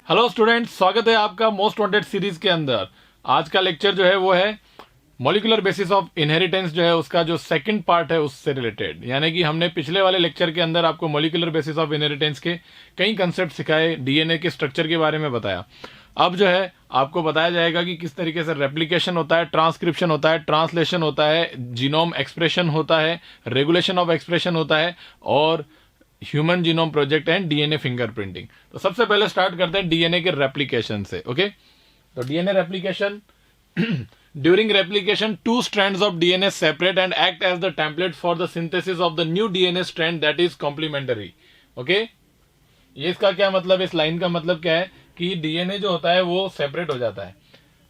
Hello students, स्वागत है आपका मोस्ट वांटेड सीरीज के अंदर। आज का लेक्चर जो है वो है मॉलिक्यूलर बेसिस ऑफ इनहेरिटेंस, जो है उसका जो सेकंड पार्ट है उससे रिलेटेड। यानी कि हमने पिछले वाले लेक्चर के अंदर आपको मॉलिक्यूलर बेसिस ऑफ इनहेरिटेंस के कई कंसेप्ट सिखाए, डीएनए के स्ट्रक्चर के बारे में बताया। अब जो है आपको बताया जाएगा कि किस तरीके से रेप्लिकेशन होता है, ट्रांसक्रिप्शन होता है, ट्रांसलेशन होता है, जीनोम एक्सप्रेशन होता है, रेगुलेशन ऑफ एक्सप्रेशन होता है और human genome project and DNA fingerprinting. तो सबसे पहले स्टार्ट करते हैं डीएनए के रेप्लिकेशन से। ओके, तो DNA replication, during replication two strands of DNA separate and act as the template for the synthesis of the new DNA strand that is complementary. Okay, ये इसका क्या मतलब, इस लाइन का मतलब क्या है कि डीएनए जो होता है वो सेपरेट हो जाता है।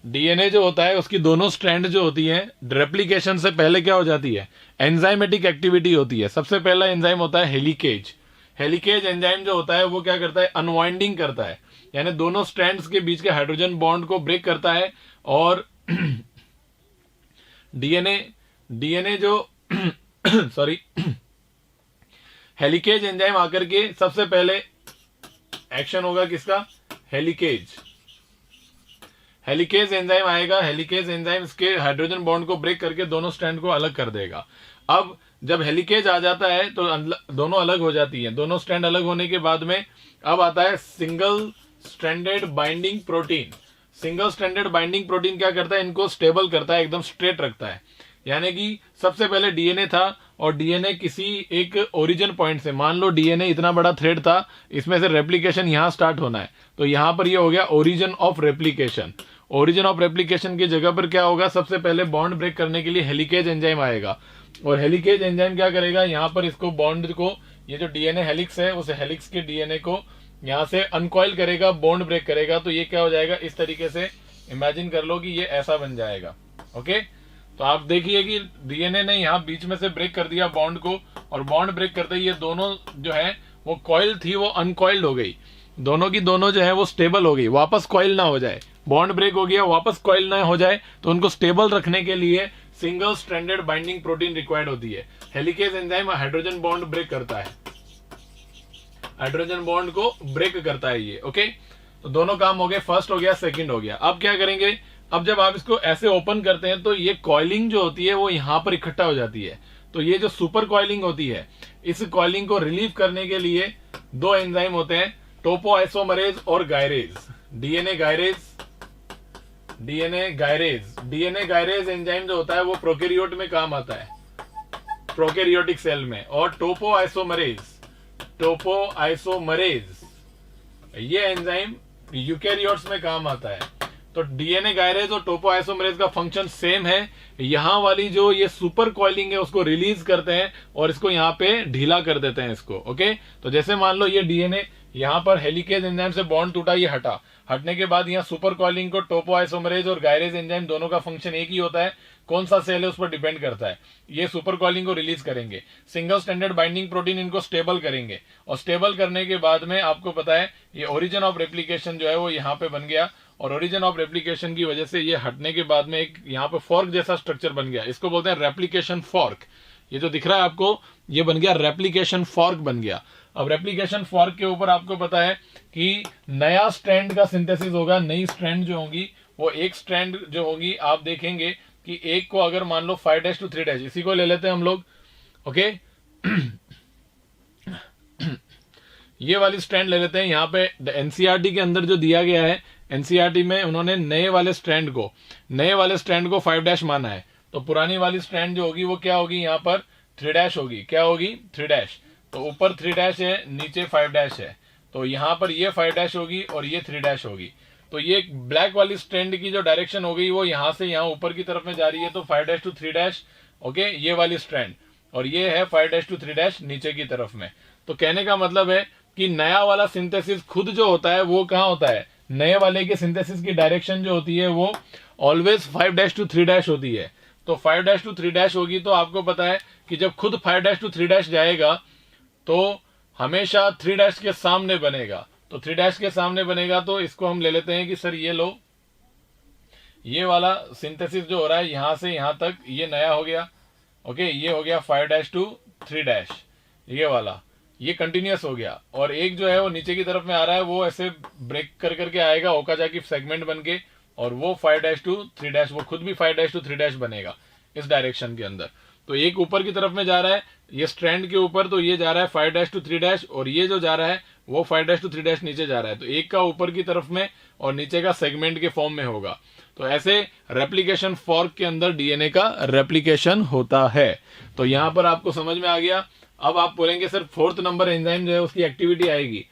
डीएनए जो होता है उसकी दोनों स्ट्रैंड जो होती है रेप्लिकेशन से पहले क्या हो जाती है, एंजाइमेटिक एक्टिविटी होती है। सबसे पहला एंजाइम होता है हेलिकेज। हेलिकेज एंजाइम जो होता है वो क्या करता है, अनवाइंडिंग करता है, यानी दोनों स्ट्रैंड्स के बीच के हाइड्रोजन बॉन्ड को ब्रेक करता है। और डीएनए जो सॉरी हेलिकेज एंजाइम आकर के सबसे पहले एक्शन होगा किसका, हेलिकेज एंजाइम आएगा। हेलिकेज एंजाइम इसके हाइड्रोजन बॉन्ड को ब्रेक करके दोनों स्ट्रैंड को अलग कर देगा। अब जब हेलिकेज आ जाता है तो दोनों अलग हो जाती है। दोनों स्ट्रैंड अलग होने के बाद में अब आता है single stranded binding protein. Single stranded binding protein क्या करता है, इनको स्टेबल करता है, एकदम स्ट्रेट रखता है। यानी कि सबसे पहले डीएनए था और डीएनए किसी एक ओरिजिन पॉइंट से, मान लो डीएनए इतना बड़ा थ्रेड था, इसमें से रेप्लिकेशन यहां स्टार्ट होना है, तो यहां पर ये हो गया origin of replication. Origin of replication की जगह पर क्या होगा, सबसे पहले बॉन्ड ब्रेक करने के लिए हेलिकेज एंजाइम आएगा। और हेलिकेज एंजाइम क्या करेगा, यहाँ पर इसको बॉन्ड को, ये जो डीएनए हेलिक्स है उस हेलिक्स के डीएनए को यहाँ से अनकॉइल करेगा, बॉन्ड ब्रेक करेगा। तो ये क्या हो जाएगा, इस तरीके से इमेजिन कर लो कि ये ऐसा बन जाएगा। ओके, तो आप देखिए कि डीएनए ने यहाँ बीच में से ब्रेक कर दिया बॉन्ड को, और बॉन्ड ब्रेक करते ही ये दोनों जो है वो कॉइल थी वो अनकॉइल्ड हो गई। दोनों की दोनों जो है वो स्टेबल हो गई, वापस कॉइल ना हो जाए। बॉन्ड ब्रेक हो गया, वापस कॉइल ना हो जाए, तो उनको स्टेबल रखने के लिए single stranded binding protein required होती है। Helicase enzyme hydrogen bond break करता है, हाइड्रोजन बॉन्ड को ब्रेक करता है ये। ओके, तो दोनों काम हो गए, फर्स्ट हो गया, सेकंड हो गया। अब क्या करेंगे, अब जब आप इसको ऐसे ओपन करते हैं तो ये कॉइलिंग जो होती है वो यहां पर इकट्ठा हो जाती है। तो ये जो सुपर कॉइलिंग होती है, इस कॉइलिंग को रिलीव करने के लिए दो एंजाइम होते हैं, टोपोआइसोमरेज और गायरेज। डीएनए गायरेज एंजाइम जो होता है वो प्रोकैरियोट में काम आता है, प्रोकैरियोटिक सेल में। और टोपोआइसोमरेज ये एंजाइम यूकैरियोट्स में काम आता है। तो डीएनए गायरेज और टोपोआइसोमरेज का फंक्शन सेम है। यहां वाली जो ये सुपर कॉइलिंग है उसको रिलीज करते हैं और इसको यहां पे ढीला कर देते हैं इसको। ओके, तो जैसे मान लो ये डीएनए यहां पर हेलिकेज एंजाइम से बॉन्ड टूटा, ये हटने के बाद यहाँ सुपर कॉइलिंग को टोपोआइसोमरेज और गायरेज एंजाइम दोनों का फंक्शन एक ही होता है, कौन सा सेल है उस पर डिपेंड करता है। ये सुपर कॉइलिंग को रिलीज करेंगे, सिंगल स्टैंडर्ड बाइंडिंग प्रोटीन इनको स्टेबल करेंगे, और स्टेबल करने के बाद में आपको पता है ये ओरिजिन ऑफ रेप्लिकेशन जो है वो यहाँ पे बन गया। और ओरिजिन ऑफ रेप्लिकेशन की वजह से ये हटने के बाद में एक यहाँ पे फॉर्क जैसा स्ट्रक्चर बन गया, इसको बोलते हैं रेप्लिकेशन फॉर्क। ये जो दिख रहा है आपको, ये बन गया रेप्लिकेशन फॉर्क बन गया। अब रेप्लिकेशन फॉर्क के ऊपर आपको पता है कि नया स्ट्रैंड का सिंथेसिस होगा। नई स्ट्रैंड जो होगी वो एक स्ट्रैंड जो होगी, आप देखेंगे कि एक को अगर मान लो 5' to 3', इसी को ले लेते हैं हम लोग। ओके, ये वाली स्ट्रैंड ले लेते हैं। यहाँ पे एनसीईआरटी के अंदर जो दिया गया है, एनसीईआरटी में उन्होंने नए वाले स्ट्रैंड को 5' माना है। तो पुरानी वाली स्ट्रैंड जो होगी वो क्या होगी, यहाँ पर 3' होगी। क्या होगी, 3'। तो ऊपर 3' है, नीचे 5' है, तो यहाँ पर ये 5' होगी और ये 3' होगी। तो ये ब्लैक वाली स्ट्रैंड की जो डायरेक्शन हो गई वो यहाँ से यहाँ ऊपर की तरफ में जा रही है, तो 5' to 3'। ओके, ये वाली स्ट्रैंड, और ये है 5' to 3' नीचे की तरफ में। तो कहने का मतलब है कि नया वाला सिंथेसिस खुद जो होता है वो कहाँ होता है, नए वाले के सिंथेसिस की डायरेक्शन जो होती है वो ऑलवेज 5' to 3' होती है। तो 5' to 3' होगी, तो आपको पता है कि जब खुद 5' to 3' जाएगा तो हमेशा 3' के सामने बनेगा। तो 3' के सामने बनेगा, तो इसको हम ले लेते हैं कि सर ये लो, ये वाला सिंथेसिस जो हो रहा है यहां से यहां तक ये नया हो गया। ओके, ये हो गया 5' to 3', ये वाला। ये कंटिन्यूअस हो गया, और एक जो है वो नीचे की तरफ में आ रहा है, वो ऐसे ब्रेक कर करके आएगा ओकाजाकी सेगमेंट बन के, और वो 5 to 3 वो खुद भी 5 to 3 बनेगा इस डायरेक्शन के अंदर। तो एक ऊपर की तरफ में जा रहा है ये स्ट्रैंड के ऊपर, तो ये जा रहा है 5 to 3, और ये जो जा रहा है वो 5 to 3 नीचे जा रहा है। तो एक का ऊपर की तरफ में और नीचे का सेगमेंट के फॉर्म में होगा। तो ऐसे रेप्लिकेशन फॉर्क के अंदर डीएनए का रेप्लिकेशन होता है। तो यहां पर आपको समझ में आ गया। अब आप बोलेंगे सर 4th नंबर एंजाइम जो है उसकी एक्टिविटी आएगी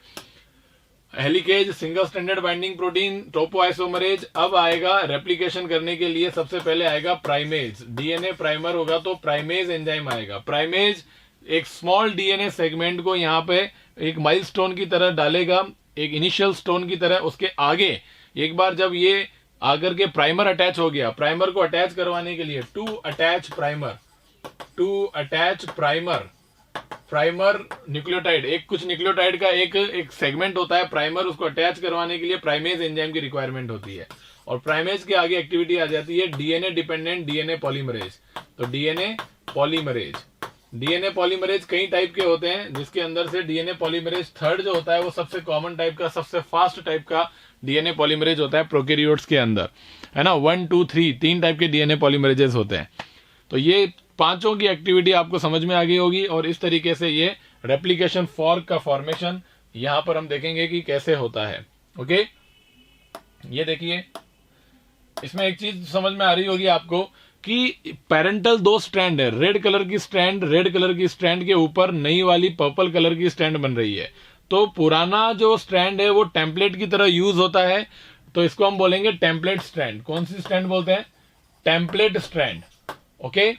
helicase, single standard binding protein, topoisomerase. अब आएगा रेप्लिकेशन करने के लिए सबसे पहले आएगा प्राइमेज। डीएनए प्राइमर होगा तो प्राइमेज एंजाइम आएगा। प्राइमेज एक स्मॉल डीएनए सेगमेंट को यहाँ पे एक माइलस्टोन की तरह डालेगा, एक इनिशियल स्टोन की तरह। उसके आगे एक बार जब ये आकर के प्राइमर अटैच हो गया, प्राइमर को अटैच करवाने के लिए टू अटैच प्राइमर न्यूक्लियोटाइड, एक कुछ न्यूक्लियोटाइड का एक सेगमेंट होता है प्राइमर, उसको अटैच करवाने के लिए प्राइमेज एंजाइम की रिक्वायरमेंट होती है। और प्राइमेज के आगे एक्टिविटी आ जाती है डीएनए डिपेंडेंट डीएनए पॉलीमरेज। तो डीएनए पॉलीमरेज कई टाइप के होते हैं, जिसके अंदर से डीएनए पॉलीमरेज 3rd जो होता है वो सबसे कॉमन टाइप का, सबसे फास्ट टाइप का डीएनए पॉलीमरेज होता है प्रोकैरियोट्स के अंदर, है ना। 1 2 3 3 टाइप के डीएनए पॉलीमरेजेस होते हैं। तो ये पांचों की एक्टिविटी आपको समझ में आ गई होगी, और इस तरीके से ये रेप्लिकेशन फॉर्क का फॉर्मेशन यहां पर हम देखेंगे कि कैसे होता है। ओके, ये देखिए, इसमें एक चीज समझ में आ रही होगी आपको कि पेरेंटल 2 स्ट्रैंड है, रेड कलर की स्ट्रैंड के ऊपर नई वाली पर्पल कलर की स्ट्रैंड बन रही है। तो पुराना जो स्ट्रैंड है वो टेम्पलेट की तरह यूज होता है, तो इसको हम बोलेंगे टेम्पलेट स्ट्रैंड। कौन सी स्ट्रैंड बोलते हैं? Template strand. ओके,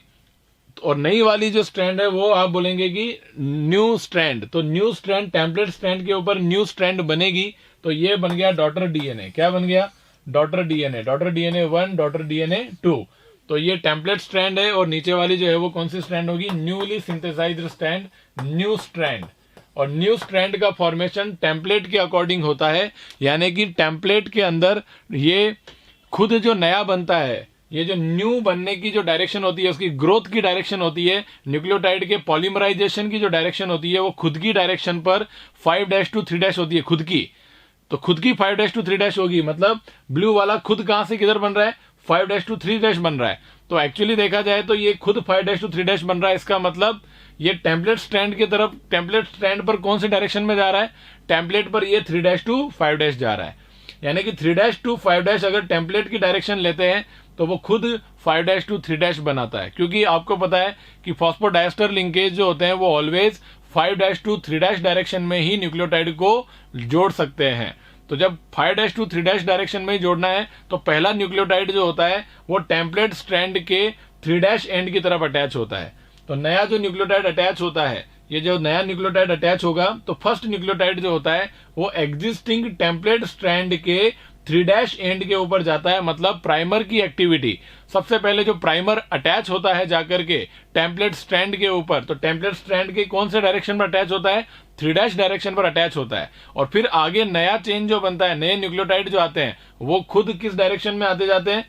और नई वाली जो स्ट्रैंड है वो आप बोलेंगे कि न्यू स्ट्रैंड। तो न्यू स्ट्रैंड, टेम्पलेट स्ट्रैंड के ऊपर न्यू स्ट्रैंड बनेगी, तो ये बन गया डॉटर डीएनए। क्या बन गया? Daughter DNA 1, daughter DNA 2। तो ये टेम्पलेट स्ट्रैंड है, और नीचे वाली जो है वो कौन सी स्ट्रैंड होगी? Newly synthesized strand, new strand. और न्यू स्ट्रैंड का फॉर्मेशन टेम्पलेट के अकॉर्डिंग होता है, यानी कि टेम्पलेट के अंदर ये खुद जो नया बनता है, ये जो न्यू बनने की जो डायरेक्शन होती है, उसकी ग्रोथ की डायरेक्शन होती है, न्यूक्लियोटाइड के पॉलीमराइजेशन की जो डायरेक्शन होती है वो खुद की डायरेक्शन पर 5 to 3 होती है, खुद की। तो खुद की 5 to 3 होगी, मतलब ब्लू वाला खुद कहां से किधर बन रहा है? 5 to 3 बन रहा है। तो एक्चुअली देखा जाए तो ये खुद 5 to 3 बन रहा है। इसका मतलब ये टेम्पलेट स्ट्रैंड की तरफ, टेम्पलेट स्ट्रैंड पर कौन से डायरेक्शन में जा रहा है? टेम्पलेट पर ये 3 to 5 जा रहा है। यानी कि 3 to 5 अगर टेम्पलेट की डायरेक्शन लेते हैं तो वो खुद 5 to 3 बनाता है, क्योंकि आपको पता है कि फॉस्फोडाइस्टर लिंकेज जो होते हैं वो ऑलवेज 5 to 3 डायरेक्शन में ही न्यूक्लियोटाइड को जोड़ सकते हैं। तो जब 5 to 3 डायरेक्शन में ही जोड़ना है तो पहला न्यूक्लियोटाइड जो होता है वो टेम्पलेट स्ट्रैंड के 3 एंड की तरफ अटैच होता है। तो नया जो न्यूक्लियोटाइड अटैच होता है, ये जो नया न्यूक्लियोटाइड अटैच होगा, तो फर्स्ट न्यूक्लियोटाइड जो होता है वो एग्जिस्टिंग टेम्पलेट स्ट्रैंड के 3 एंड के ऊपर जाता है। मतलब प्राइमर की एक्टिविटी, सबसे पहले जो प्राइमर अटैच होता है जाकर के टेम्पलेट स्ट्रैंड के ऊपर, तो टेम्पलेट स्ट्रैंड के कौन से डायरेक्शन पर अटैच होता है? 3 डायरेक्शन पर अटैच होता है। और फिर आगे नया चेन जो बनता है, नए न्यूक्लियोटाइड जो आते हैं वो खुद किस डायरेक्शन में आते जाते हैं?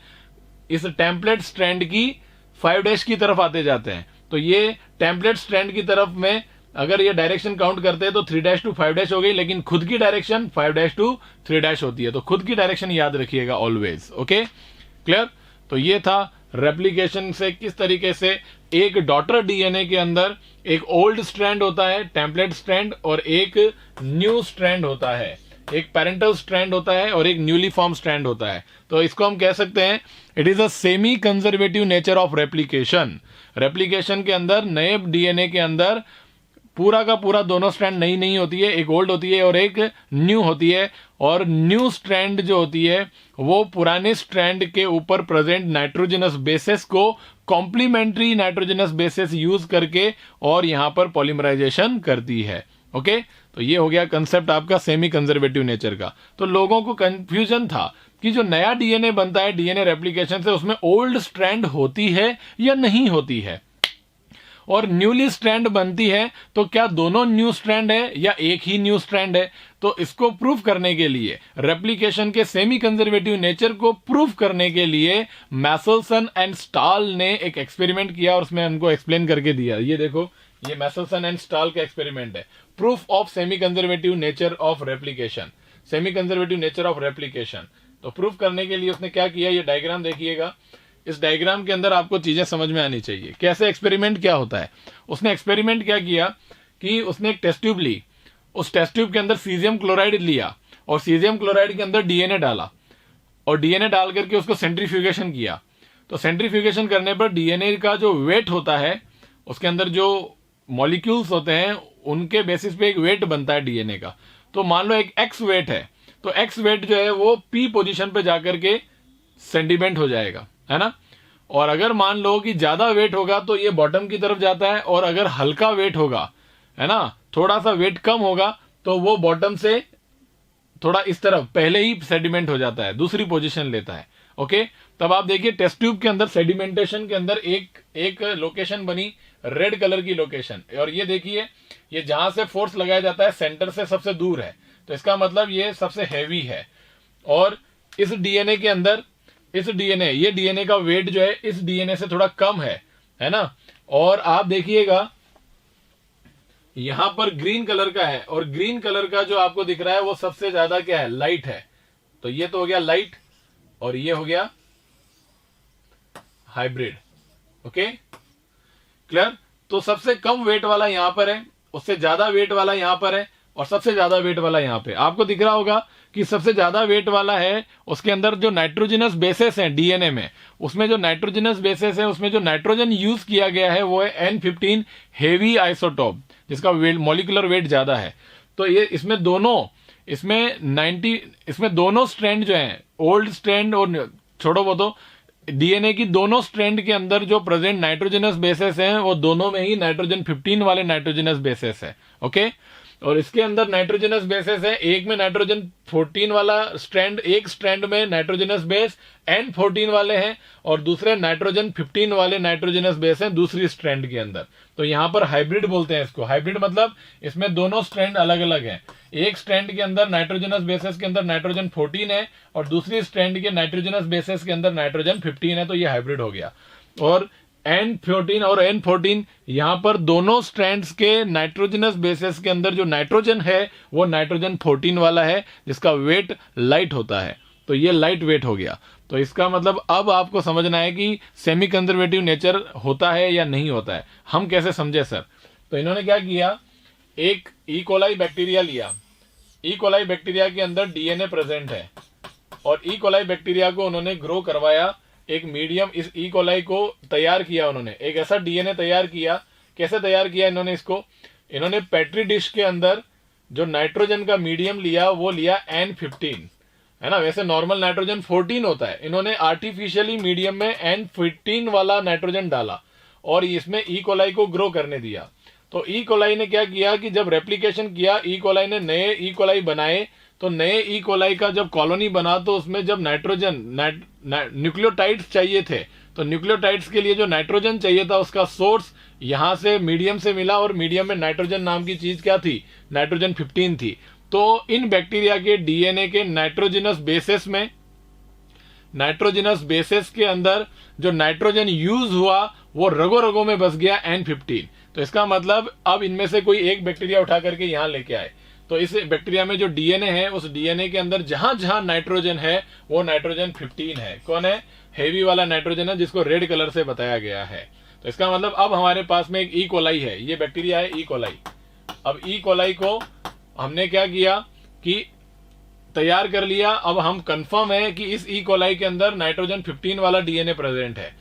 इस टेम्पलेट स्ट्रैंड की 5 की तरफ आते जाते हैं। तो ये टेम्पलेट स्ट्रैंड की तरफ में अगर ये डायरेक्शन काउंट करते हैं तो 3 to 5 हो गई, लेकिन खुद की डायरेक्शन 5 to 3 होती है। तो खुद की डायरेक्शन याद रखिएगा ऑलवेज। Okay, clear? तो ये था रेप्लिकेशन से किस तरीके से एक डॉटर डीएनए के अंदर एक ओल्ड स्ट्रैंड होता है टेम्पलेट स्ट्रैंड, और एक न्यू स्ट्रैंड होता है, एक पेरेंटल स्ट्रैंड होता है और एक न्यूली फॉर्म स्ट्रैंड होता है। तो इसको हम कह सकते हैं it is a semi conservative nature of replication. Replication के अंदर, नए डीएनए के अंदर पूरा का पूरा दोनों स्ट्रैंड नई नहीं होती है, एक ओल्ड होती है और एक न्यू होती है। और न्यू स्ट्रैंड जो होती है वो पुराने स्ट्रैंड के ऊपर प्रेजेंट नाइट्रोजनस बेसेस को कॉम्प्लीमेंट्री नाइट्रोजनस बेसेस यूज करके और यहां पर पॉलीमराइजेशन करती है। ओके, तो ये हो गया कंसेप्ट आपका सेमी कंजर्वेटिव नेचर का। तो लोगों को कंफ्यूजन था कि जो नया डीएनए बनता है डीएनए रेप्लिकेशन से, उसमें ओल्ड स्ट्रैंड होती है या नहीं होती है। और न्यूली स्ट्रैंड बनती है तो क्या दोनों न्यू स्ट्रैंड है या एक ही न्यू स्ट्रैंड है? तो इसको प्रूफ करने के लिए, रेप्लिकेशन के सेमी कंजर्वेटिव नेचर को प्रूफ करने के लिए मैसेल्सन एंड स्टाल ने एक एक्सपेरिमेंट किया और उसमें हमको एक्सप्लेन करके दिया। ये देखो, ये मैसेल्सन एंड स्टाल का एक्सपेरिमेंट है, proof of semi conservative nature of replication, semi conservative nature of replication. तो प्रूफ करने के लिए उसने क्या किया, ये डायग्राम देखिएगा। इस डायग्राम के अंदर आपको चीजें समझ में आनी चाहिए, कैसे एक्सपेरिमेंट क्या होता है। उसने एक्सपेरिमेंट क्या किया कि उसने एक टेस्ट ट्यूब ली, उस टेस्ट ट्यूब के अंदर सीजियम क्लोराइड लिया और सीजियम क्लोराइड के अंदर डीएनए डाला और डीएनए डाल करके उसको सेंट्रीफ्यूगेशन किया। तो सेंट्रीफ्यूगेशन करने पर डीएनए का जो वेट होता है, उसके अंदर जो मॉलिक्यूल्स होते हैं उनके बेसिस पे एक वेट बनता है डीएनए का। तो मान लो एक एक्स वेट है, तो एक्स वेट जो है वो पी पोजीशन पे जाकर के सेंडिमेंट हो जाएगा, है ना। और अगर मान लो कि ज्यादा वेट होगा तो ये बॉटम की तरफ जाता है, और अगर हल्का वेट होगा, है ना, थोड़ा सा वेट कम होगा, तो वो बॉटम से थोड़ा इस तरफ पहले ही सेडिमेंट हो जाता है, दूसरी पोजीशन लेता है। ओके, तब आप देखिए टेस्ट ट्यूब के अंदर सेडिमेंटेशन के अंदर एक लोकेशन बनी, रेड कलर की लोकेशन, और ये देखिए ये जहां से फोर्स लगाया जाता है सेंटर से सबसे दूर है, तो इसका मतलब ये सबसे हैवी है। और इस डीएनए के अंदर, इस डीएनए, ये डीएनए का वेट जो है इस डीएनए से थोड़ा कम है ना। और आप देखिएगा यहां पर ग्रीन कलर का है, और ग्रीन कलर का जो आपको दिख रहा है वो सबसे ज्यादा क्या है, लाइट है। तो ये तो हो गया लाइट और ये हो गया हाइब्रिड। Okay, clear. तो सबसे कम वेट वाला यहां पर है, उससे ज्यादा वेट वाला यहां पर है, और सबसे ज्यादा वेट वाला यहां पे। आपको दिख रहा होगा कि सबसे ज्यादा वेट वाला है, उसके अंदर जो नाइट्रोजनस बेसेस हैं डीएनए में, उसमें जो नाइट्रोजनस बेसेस है उसमें जो नाइट्रोजन यूज किया गया है वो है N15 हेवी आइसोटोप, जिसका वेट, मॉलिक्यूलर वेट ज्यादा है। तो ये इसमें दोनों स्ट्रैंड जो है, ओल्ड स्ट्रैंड और छोड़ो वो तो, डीएनए की दोनों स्ट्रैंड के अंदर जो प्रेजेंट नाइट्रोजनस बेसेस हैं वो दोनों में ही नाइट्रोजन 15 वाले नाइट्रोजनस बेसेस है। ओके, और इसके अंदर नाइट्रोजनस बेसेस है, एक में नाइट्रोजन 14 वाला स्ट्रैंड, एक स्ट्रैंड में नाइट्रोजनस बेस N14 वाले हैं, और दूसरे नाइट्रोजन 15 वाले नाइट्रोजनस बेस हैं दूसरी स्ट्रैंड के अंदर। तो यहां पर हाइब्रिड बोलते हैं इसको। हाइब्रिड मतलब इसमें दोनों स्ट्रैंड अलग अलग हैं, एक स्ट्रैंड के अंदर नाइट्रोजनस बेसेस के अंदर नाइट्रोजन 14 है और दूसरी स्ट्रैंड के नाइट्रोजनस बेसेस के अंदर नाइट्रोजन 15 है, तो ये हाइब्रिड हो गया। और N14 और N14 यहां पर दोनों स्ट्रैंड्स के नाइट्रोजनस बेसेस के अंदर जो नाइट्रोजन है वो नाइट्रोजन 14 वाला है, जिसका वेट लाइट होता है। तो ये लाइट वेट हो गया। तो इसका मतलब अब आपको समझना है कि सेमी कंजर्वेटिव नेचर होता है या नहीं होता है। हम कैसे समझे सर? तो इन्होंने क्या किया, एक ई कोलाई बैक्टीरिया लिया, ई कोलाई बैक्टीरिया के अंदर डीएनए प्रेजेंट है, और ई कोलाई बैक्टीरिया को उन्होंने ग्रो करवाया, एक मीडियम, इस ई कोलाई को तैयार किया उन्होंने, एक ऐसा डीएनए तैयार किया। कैसे तैयार किया इन्होंने इसको? इन्होंने पेट्री डिश के अंदर जो नाइट्रोजन का मीडियम लिया वो लिया N15, है ना। वैसे नॉर्मल नाइट्रोजन 14 होता है, इन्होंने आर्टिफिशियली मीडियम में N15 वाला नाइट्रोजन डाला और इसमें ई कोलाई को ग्रो करने दिया। तो ई कोलाई ने क्या किया कि जब रेप्लिकेशन किया, ई कोलाई ने नए ई कोलाई बनाए, तो नए ई कोलाई का जब कॉलोनी बना तो उसमें जब नाइट्रोजन न्यूक्लियोटाइड्स चाहिए थे, तो न्यूक्लियोटाइड्स के लिए जो नाइट्रोजन चाहिए था उसका सोर्स यहां से मीडियम से मिला, और मीडियम में नाइट्रोजन नाम की चीज क्या थी, नाइट्रोजन 15 थी। तो इन बैक्टीरिया के डीएनए के नाइट्रोजनस बेसेस के अंदर जो नाइट्रोजन यूज हुआ वो रगों रगों में बस गया N15। तो इसका मतलब अब इनमें से कोई एक बैक्टीरिया उठा करके यहां लेके आए, तो इस बैक्टीरिया में जो डीएनए है उस डीएनए के अंदर जहां जहां नाइट्रोजन है वो नाइट्रोजन 15 है। कौन है? हेवी वाला नाइट्रोजन है, जिसको रेड कलर से बताया गया है। तो इसका मतलब अब हमारे पास में एक ई कोलाई है, ये बैक्टीरिया है ई कोलाई। अब ई कोलाई को हमने क्या किया कि तैयार कर लिया। अब हम कंफर्म है कि इस ई कोलाई के अंदर नाइट्रोजन 15 वाला डीएनए प्रेजेंट है।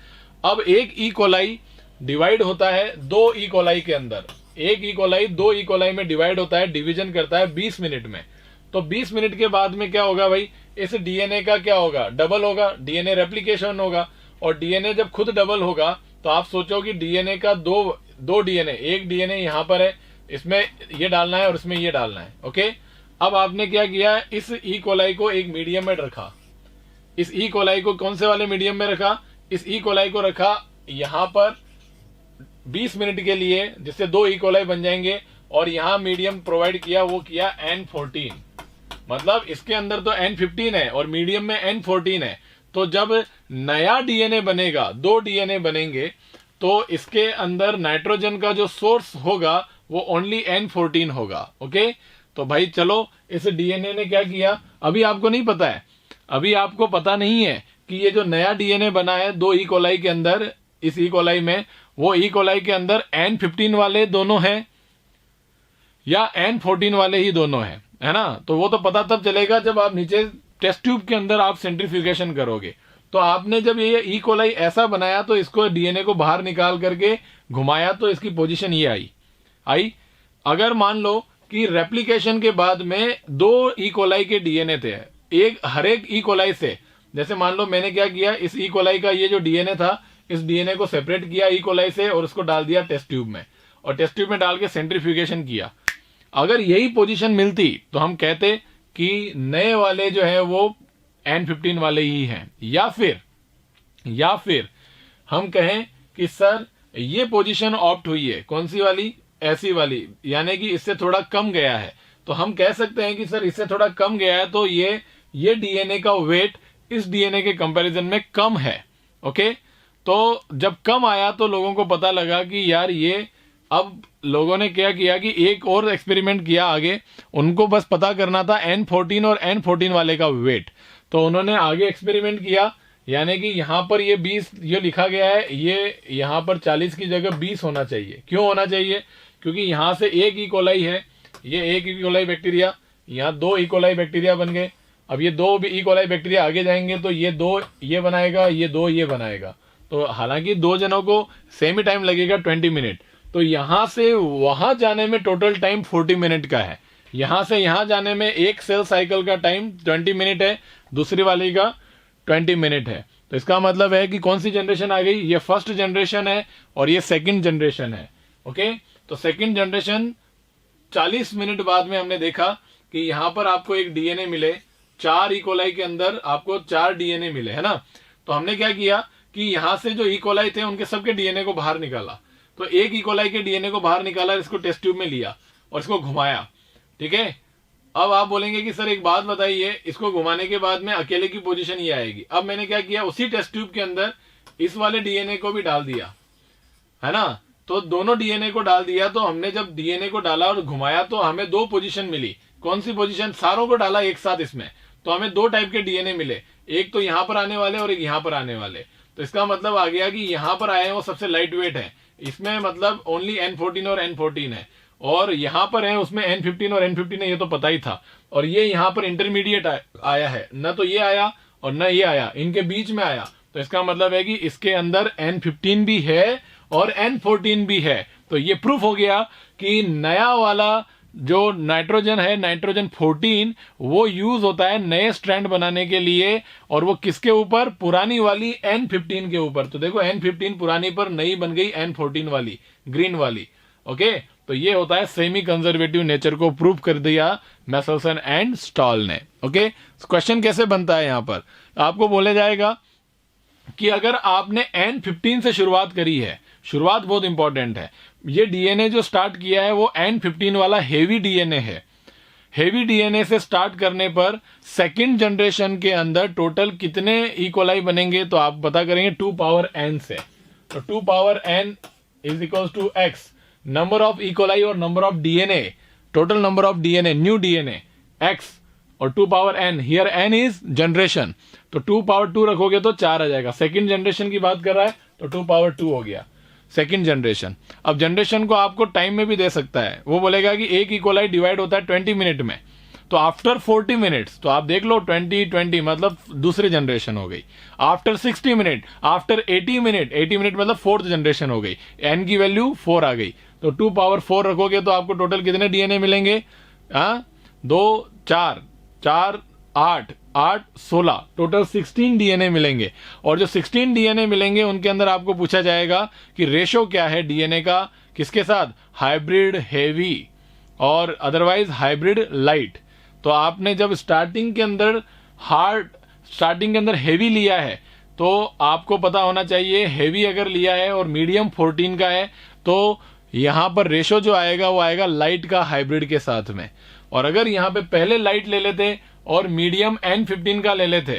अब एक ई कोलाई डिवाइड होता है दो ई कोलाई के अंदर, एक ई कोलाई दो ई कोलाई में डिवाइड होता है, डिवीजन करता है 20 मिनट में। तो 20 मिनट के बाद में क्या होगा भाई, इस डीएनए का क्या होगा, डबल होगा, डीएनए रेप्लिकेशन होगा। और डीएनए जब खुद डबल होगा तो आप सोचो कि डीएनए का दो डीएनए, एक डीएनए यहां पर है, इसमें ये डालना है और इसमें ये डालना है। ओके, अब आपने क्या किया, इस ई कोलाई को एक मीडियम में रखा। इस ई कोलाई को कौन से वाले मीडियम में रखा? इस ई कोलाई को रखा यहां पर 20 मिनट के लिए, जिससे 2 ई कोलाई बन जाएंगे। और यहां मीडियम प्रोवाइड किया, वो किया N14, मतलब इसके अंदर तो N15 है और मीडियम में N14 है। तो जब नया डीएनए बनेगा, 2 डीएनए बनेंगे, तो इसके अंदर नाइट्रोजन का जो सोर्स होगा वो ओनली N14 होगा। ओके, तो भाई चलो, इस डीएनए ने क्या किया, अभी आपको नहीं पता है, अभी आपको पता नहीं है कि ये जो नया डीएनए बना है 2 ई कोलाई के अंदर, इस ई कोलाई में, वो ई कोलाई के अंदर N15 वाले दोनों हैं या N14 वाले ही दोनों हैं, है ना। तो वो तो पता तब चलेगा जब आप नीचे टेस्ट ट्यूब के अंदर आप सेंट्रीफ्यूगेशन करोगे। तो आपने जब ये ई कोलाई ऐसा बनाया तो इसको डीएनए को बाहर निकाल करके घुमाया तो इसकी पोजीशन ये आई। अगर मान लो कि रेप्लिकेशन के बाद में 2 ई कोलाई के डीएनए थे, हर एक ई कोलाई से, जैसे मान लो मैंने क्या किया, इस ई कोलाई का ये जो डीएनए था, इस डीएनए को सेपरेट किया ई कोलाई से और उसको डाल दिया टेस्ट ट्यूब में, और टेस्ट ट्यूब में डाल के सेंट्रीफ्यूगेशन किया। अगर यही पोजीशन मिलती तो हम कहते कि नए वाले जो है वो N15 वाले ही हैं, या फिर हम कहें कि सर ये पोजीशन ऑप्ट हुई है, कौन सी वाली, ऐसी वाली, यानी कि इससे थोड़ा कम गया है। तो हम कह सकते हैं कि सर इससे थोड़ा कम गया है, तो ये डीएनए का वेट इस डीएनए के कंपैरिजन में कम है। ओके, तो जब कम आया तो लोगों को पता लगा कि यार ये, अब लोगों ने क्या किया कि एक और एक्सपेरिमेंट किया आगे, उनको बस पता करना था N14 और N14 वाले का वेट। तो उन्होंने आगे एक्सपेरिमेंट किया, यानी कि यहां पर ये 20 ये लिखा गया है, ये यहां पर 40 की जगह 20 होना चाहिए। क्यों होना चाहिए, क्योंकि यहां से एक ई कोलाई है, ये एक ई कोलाई बैक्टीरिया, यहाँ 2 ई कोलाई बैक्टीरिया बन गए। अब ये 2 ई कोलाई बैक्टीरिया आगे जाएंगे तो ये 2 ये बनाएगा, ये 2 ये बनाएगा। तो हालांकि 2 जनों को सेम ही टाइम लगेगा 20 मिनट, तो यहां से वहां जाने में टोटल टाइम 40 मिनट का है। यहां से यहां जाने में एक सेल साइकिल का टाइम 20 मिनट है, दूसरी वाली का 20 मिनट है। तो इसका मतलब है कि कौन सी जनरेशन आ गई, ये फर्स्ट जनरेशन है और ये सेकंड जनरेशन है। ओके, तो सेकंड जनरेशन 40 मिनट बाद में हमने देखा कि यहां पर आपको एक डीएनए मिले, 4 ई कोलाई के अंदर आपको 4 डीएनए मिले, है ना। तो हमने क्या किया कि यहां से जो ई कोलाई थे उनके सबके डीएनए को बाहर निकाला। तो एक ई कोलाई के डीएनए को बाहर निकाला, इसको टेस्ट ट्यूब में लिया और इसको घुमाया। ठीक है, अब आप बोलेंगे कि सर एक बात बताइए, इसको घुमाने के बाद में अकेले की पोजीशन ये आएगी। अब मैंने क्या किया, उसी टेस्ट ट्यूब के अंदर इस वाले डीएनए को भी डाल दिया, है ना। तो दोनों डीएनए को डाल दिया। तो हमने जब डीएनए को डाला और घुमाया तो हमें 2 पोजीशन मिली। कौन सी पोजीशन, सारों को डाला एक साथ इसमें, तो हमें 2 टाइप के डीएनए मिले, एक तो यहां पर आने वाले और एक यहां पर आने वाले। तो इसका मतलब आ गया कि यहां पर आए हैं वो सबसे लाइट वेट है, इसमें मतलब ओनली N14 और N14 है, और यहां पर है उसमें N15 और N15 है, ये तो पता ही था। और ये यहां पर इंटरमीडिएट आया है, न तो ये आया और न ये आया, इनके बीच में आया। तो इसका मतलब है कि इसके अंदर N15 भी है और N14 भी है। तो ये प्रूफ हो गया कि नया वाला जो नाइट्रोजन है, नाइट्रोजन 14, वो यूज होता है नए स्ट्रैंड बनाने के लिए, और वो किसके ऊपर, पुरानी वाली N15 के ऊपर। तो देखो N15 पुरानी पर नई बन गई N14 वाली, ग्रीन वाली। ओके, तो ये होता है सेमी कंजर्वेटिव नेचर को प्रूव कर दिया मैसेल्सन एंड स्टॉल ने। ओके, क्वेश्चन कैसे बनता है, यहां पर आपको बोला जाएगा कि अगर आपने N15 से शुरुआत करी है, शुरुआत बहुत इंपॉर्टेंट है, ये डीएनए जो स्टार्ट किया है वो N15 वाला हेवी डीएनए है। हेवी डीएनए से स्टार्ट करने पर सेकंड जनरेशन के अंदर टोटल कितने ई कोलाई बनेंगे, तो आप पता करेंगे 2 पावर n से। तो 2 power n is equal to x, number of E coli और number of DNA, total number of DNA, new DNA x, और 2 power n, here n is generation, तो 2 पावर 2 रखोगे तो 4 आ जाएगा। सेकंड जनरेशन की बात कर रहा है तो 2 पावर 2 हो गया सेकंड जनरेशन। अब जनरेशन को आपको टाइम में भी दे सकता है, वो बोलेगा कि एक ई कोलाई डिवाइड होता है 20 मिनट में, तो आफ्टर 40 मिनट्स, तो आप देख लो 20 मतलब दूसरी जनरेशन हो गई। After 60 minute, after 80 minute, 80 minute मतलब फोर्थ जनरेशन हो गई, n की वैल्यू 4 आ गई। तो 2 पावर 4 रखोगे तो आपको टोटल कितने डीएनए मिलेंगे, 2 4 4 8 8 16, टोटल 16 डीएनए मिलेंगे। और जो 16 डीएनए मिलेंगे उनके अंदर आपको पूछा जाएगा कि रेशो क्या है डीएनए का, किसके साथ, हाइब्रिड हेवी और अदरवाइज हाइब्रिड लाइट। तो आपने जब स्टार्टिंग के अंदर हेवी लिया है तो आपको पता होना चाहिए, हेवी अगर लिया है और मीडियम 14 का है तो यहाँ पर रेशो जो आएगा वो आएगा लाइट का हाइब्रिड के साथ में। और अगर यहाँ पे पहले लाइट ले लेते और मीडियम N15 का ले लेते,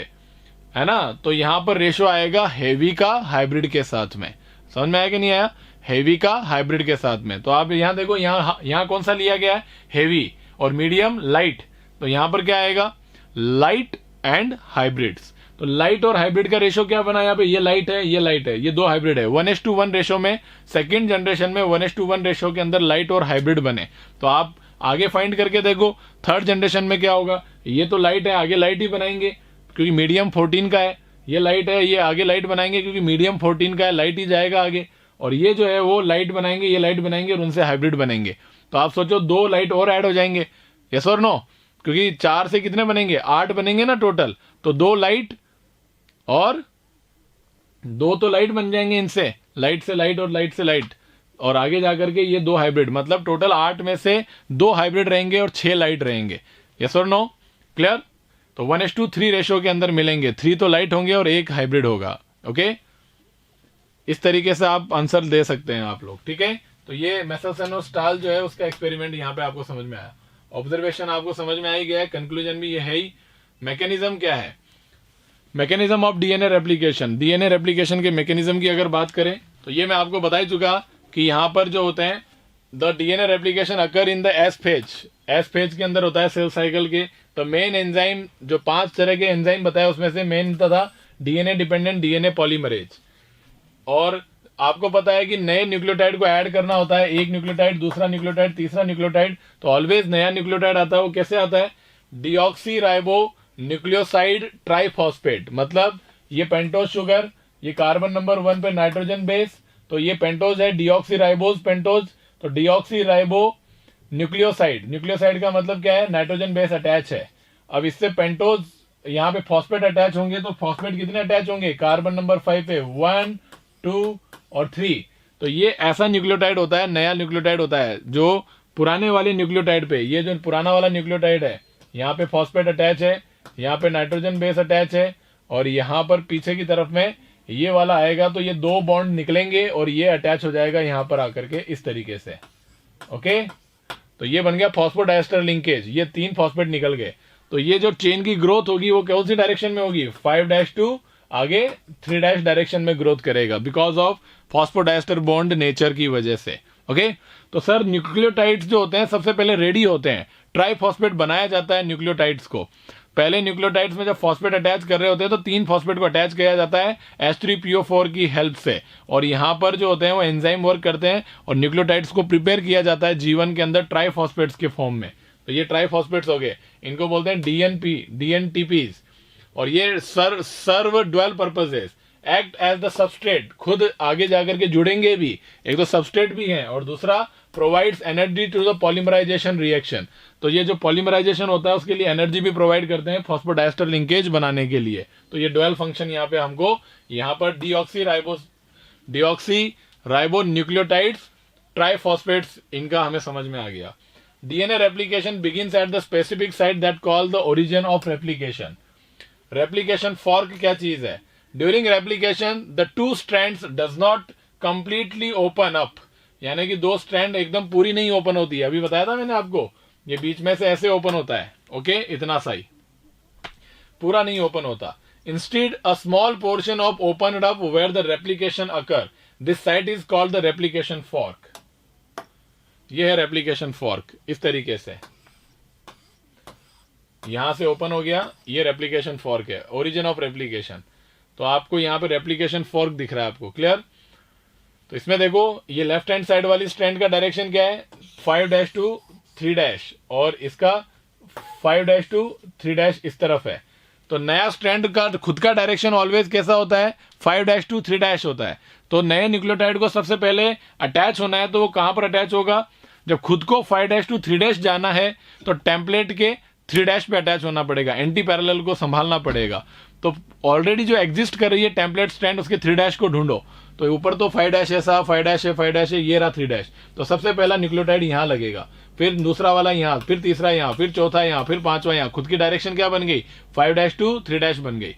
है ना, तो यहाँ पर रेशो आएगा हेवी का हाइब्रिड के साथ में। समझ में आया कि नहीं आया? हेवी का हाइब्रिड के साथ में। तो आप यहाँ देखो, यहाँ कौन सा लिया गया है? हेवी, और मीडियम लाइट। तो यहाँ पर क्या आएगा? Light and hybrids. तो लाइट और हाइब्रिड का रेशो क्या बना यहाँ पे? ये लाइट है, ये लाइट है, ये दो हाइब्रिड है। 1:1 रेशो में, सेकेंड जनरेशन में 1:1 रेशो के अंदर लाइट और हाइब्रिड बने। तो आप आगे फाइंड करके देखो थर्ड जनरेशन में क्या होगा। ये तो लाइट है, आगे लाइट ही बनाएंगे क्योंकि मीडियम 14 का है। ये लाइट है, ये आगे लाइट बनाएंगे क्योंकि मीडियम 14 का है, लाइट ही जाएगा आगे। और ये जो है वो लाइट बनाएंगे, ये लाइट बनाएंगे और उनसे हाइब्रिड बनेंगे। तो आप सोचो 2 लाइट और ऐड हो जाएंगे, यस और नो? क्योंकि 4 से कितने बनेंगे? 8 बनेंगे ना टोटल। तो 2 लाइट और 2 तो लाइट बन जाएंगे इनसे, लाइट से लाइट और लाइट से लाइट, और आगे जाकर के ये 2 हाइब्रिड, मतलब टोटल 8 में से 2 हाइब्रिड रहेंगे और 6 लाइट रहेंगे। यस और नो? क्लियर? तो 1:3 रेशो के अंदर मिलेंगे, 3 तो लाइट होंगे और 1 हाइब्रिड होगा। ओके, इस तरीके से आप आंसर दे सकते हैं आप लोग। ठीक है, तो ये मेसेल्सन और स्टाल जो है उसका एक्सपेरिमेंट यहाँ पे आपको समझ में आया। ऑब्जर्वेशन आपको समझ में आ ही गया है, कंक्लूजन भी ये है ही। मैकेनिज्म क्या है? Mechanism of DNA replication. DNA replication के मैकेनिज्म की अगर बात करें तो ये मैं आपको बता ही चुका कि यहाँ पर जो होते हैं the DNA replication occur in the S phase. S phase के अंदर होता है सेल साइकिल के। तो मेन एंजाइम जो 5 तरह के एंजाइम बताया उसमें से मेन था डीएनए डिपेंडेंट डीएनए पॉलीमरेज। और आपको पता है कि नए न्यूक्लियोटाइड को ऐड करना होता है, एक न्यूक्लियोटाइड, दूसरा न्यूक्लियोटाइड, तीसरा न्यूक्लियोटाइड। तो ऑलवेज नया न्यूक्लियोटाइड आता है, वो कैसे आता है? Deoxy ribo nucleoside triphosphate. मतलब ये पेंटोज शुगर, ये कार्बन नंबर 1 पे नाइट्रोजन बेस, तो ये पेंटोज है, डीऑक्सी राइबोज पेंटोज। तो डीऑक्सी राइबो न्यूक्लियोसाइड, न्यूक्लियोसाइड का मतलब क्या है? नाइट्रोजन बेस अटैच है। अब इससे पेंटोज यहाँ पे फॉस्फेट अटैच होंगे। तो फॉस्फेट कितने अटैच होंगे? कार्बन नंबर 5 पे 1, 2 और 3। तो ये ऐसा न्यूक्लियोटाइड होता है, नया न्यूक्लियोटाइड होता है जो पुराने वाले न्यूक्लियोटाइड पे, ये जो पुराना वाला न्यूक्लियोटाइड है, यहाँ पे फॉस्फेट अटैच है, यहाँ पे नाइट्रोजन बेस अटैच है, और यहाँ पर पीछे की तरफ में ये वाला आएगा। तो ये 2 बॉन्ड निकलेंगे और ये अटैच हो जाएगा यहाँ पर आकर के इस तरीके से। ओके, तो ये बन गया फॉस्फोडाइस्टर लिंकेज। ये 3 फॉस्फेट निकल गए। तो ये जो चेन की ग्रोथ होगी वो कौन सी डायरेक्शन में होगी? 5' आगे 3' डायरेक्शन में ग्रोथ करेगा because of phosphodiester bond nature की वजह से। ओके, तो सर न्यूक्लियोटाइड्स जो होते हैं सबसे पहले रेडी होते हैं, ट्राइफॉस्फेट बनाया जाता है न्यूक्लियोटाइड्स को। पहले न्यूक्लियोटाइड्स में जब फॉस्फेट अटैच कर रहे होते हैं तो 3 फॉस्फेट को अटैच किया जाता है H3PO4 की हेल्प से। और यहाँ पर जो होते हैं वो एंजाइम वर्क करते हैं और न्यूक्लियोटाइड्स को प्रिपेयर किया जाता है जीवन के अंदर ट्राइफॉस्फेट्स के फॉर्म में। तो ये ट्राइफॉस्फेट्स हो गए, इनको बोलते हैं DNTPs। और ये serve dual purposes, act as the substrate, खुद आगे जाकर के जुड़ेंगे भी, एक तो सबस्ट्रेट भी है और दूसरा provides energy to the polymerization reaction. तो ये जो पॉलीमराइजेशन होता है उसके लिए एनर्जी भी प्रोवाइड करते हैं फॉस्फोडाइस्टर लिंकेज बनाने के लिए। तो ये ड्वेल फंक्शन यहाँ पे हमको, यहाँ पर डीऑक्सी राइबो न्यूक्लियोटाइड्स ट्राइफॉस्फेट्स, इनका हमें समझ में आ गया। DNA replication begins at the specific site that call the origin of replication. Replication fork क्या चीज है? During replication the 2 strands does not completely open up, यानी कि 2 स्ट्रैंड एकदम पूरी नहीं ओपन होती है। अभी बताया था मैंने आपको, ये बीच में से ऐसे ओपन होता है। ओके, इतना सा ही, पूरा नहीं ओपन होता। Instead a small portion of open up where the replication occur, this site is called the replication fork. ये है रेप्लिकेशन फॉर्क, इस तरीके से यहां से ओपन हो गया, ये रेप्लिकेशन फॉर्क है, ओरिजिन ऑफ रेप्लिकेशन। तो आपको यहाँ पे रेप्लिकेशन फॉर्क दिख रहा है आपको, क्लियर? तो इसमें देखो ये लेफ्ट हैंड साइड वाली स्ट्रैंड का डायरेक्शन क्या है? 5' to 3' और इसका 5' to 3' इस तरफ है। तो नया स्ट्रैंड का खुद का डायरेक्शन ऑलवेज कैसा होता है? 5' to 3' होता है। तो नए न्यूक्लियोटाइड को सबसे पहले अटैच होना है तो वो कहां पर अटैच होगा? जब खुद को 5' to 3' जाना है तो टेम्पलेट के 3' पे अटैच होना पड़ेगा, एंटी पैरेलल को संभालना पड़ेगा। तो ऑलरेडी जो एग्जिस्ट कर रही है टेम्पलेट स्ट्रैंड, उसके 3' को ढूंढो। तो ऊपर तो 5' ऐसा 5' है, ये रहा 3'। तो सबसे पहला न्यूक्लियोटाइड यहां लगेगा, फिर दूसरा वाला यहां, फिर तीसरा यहां, फिर चौथा यहां, फिर 5वां यहां। खुद की डायरेक्शन क्या बन गई? 5' to 3' बन गई।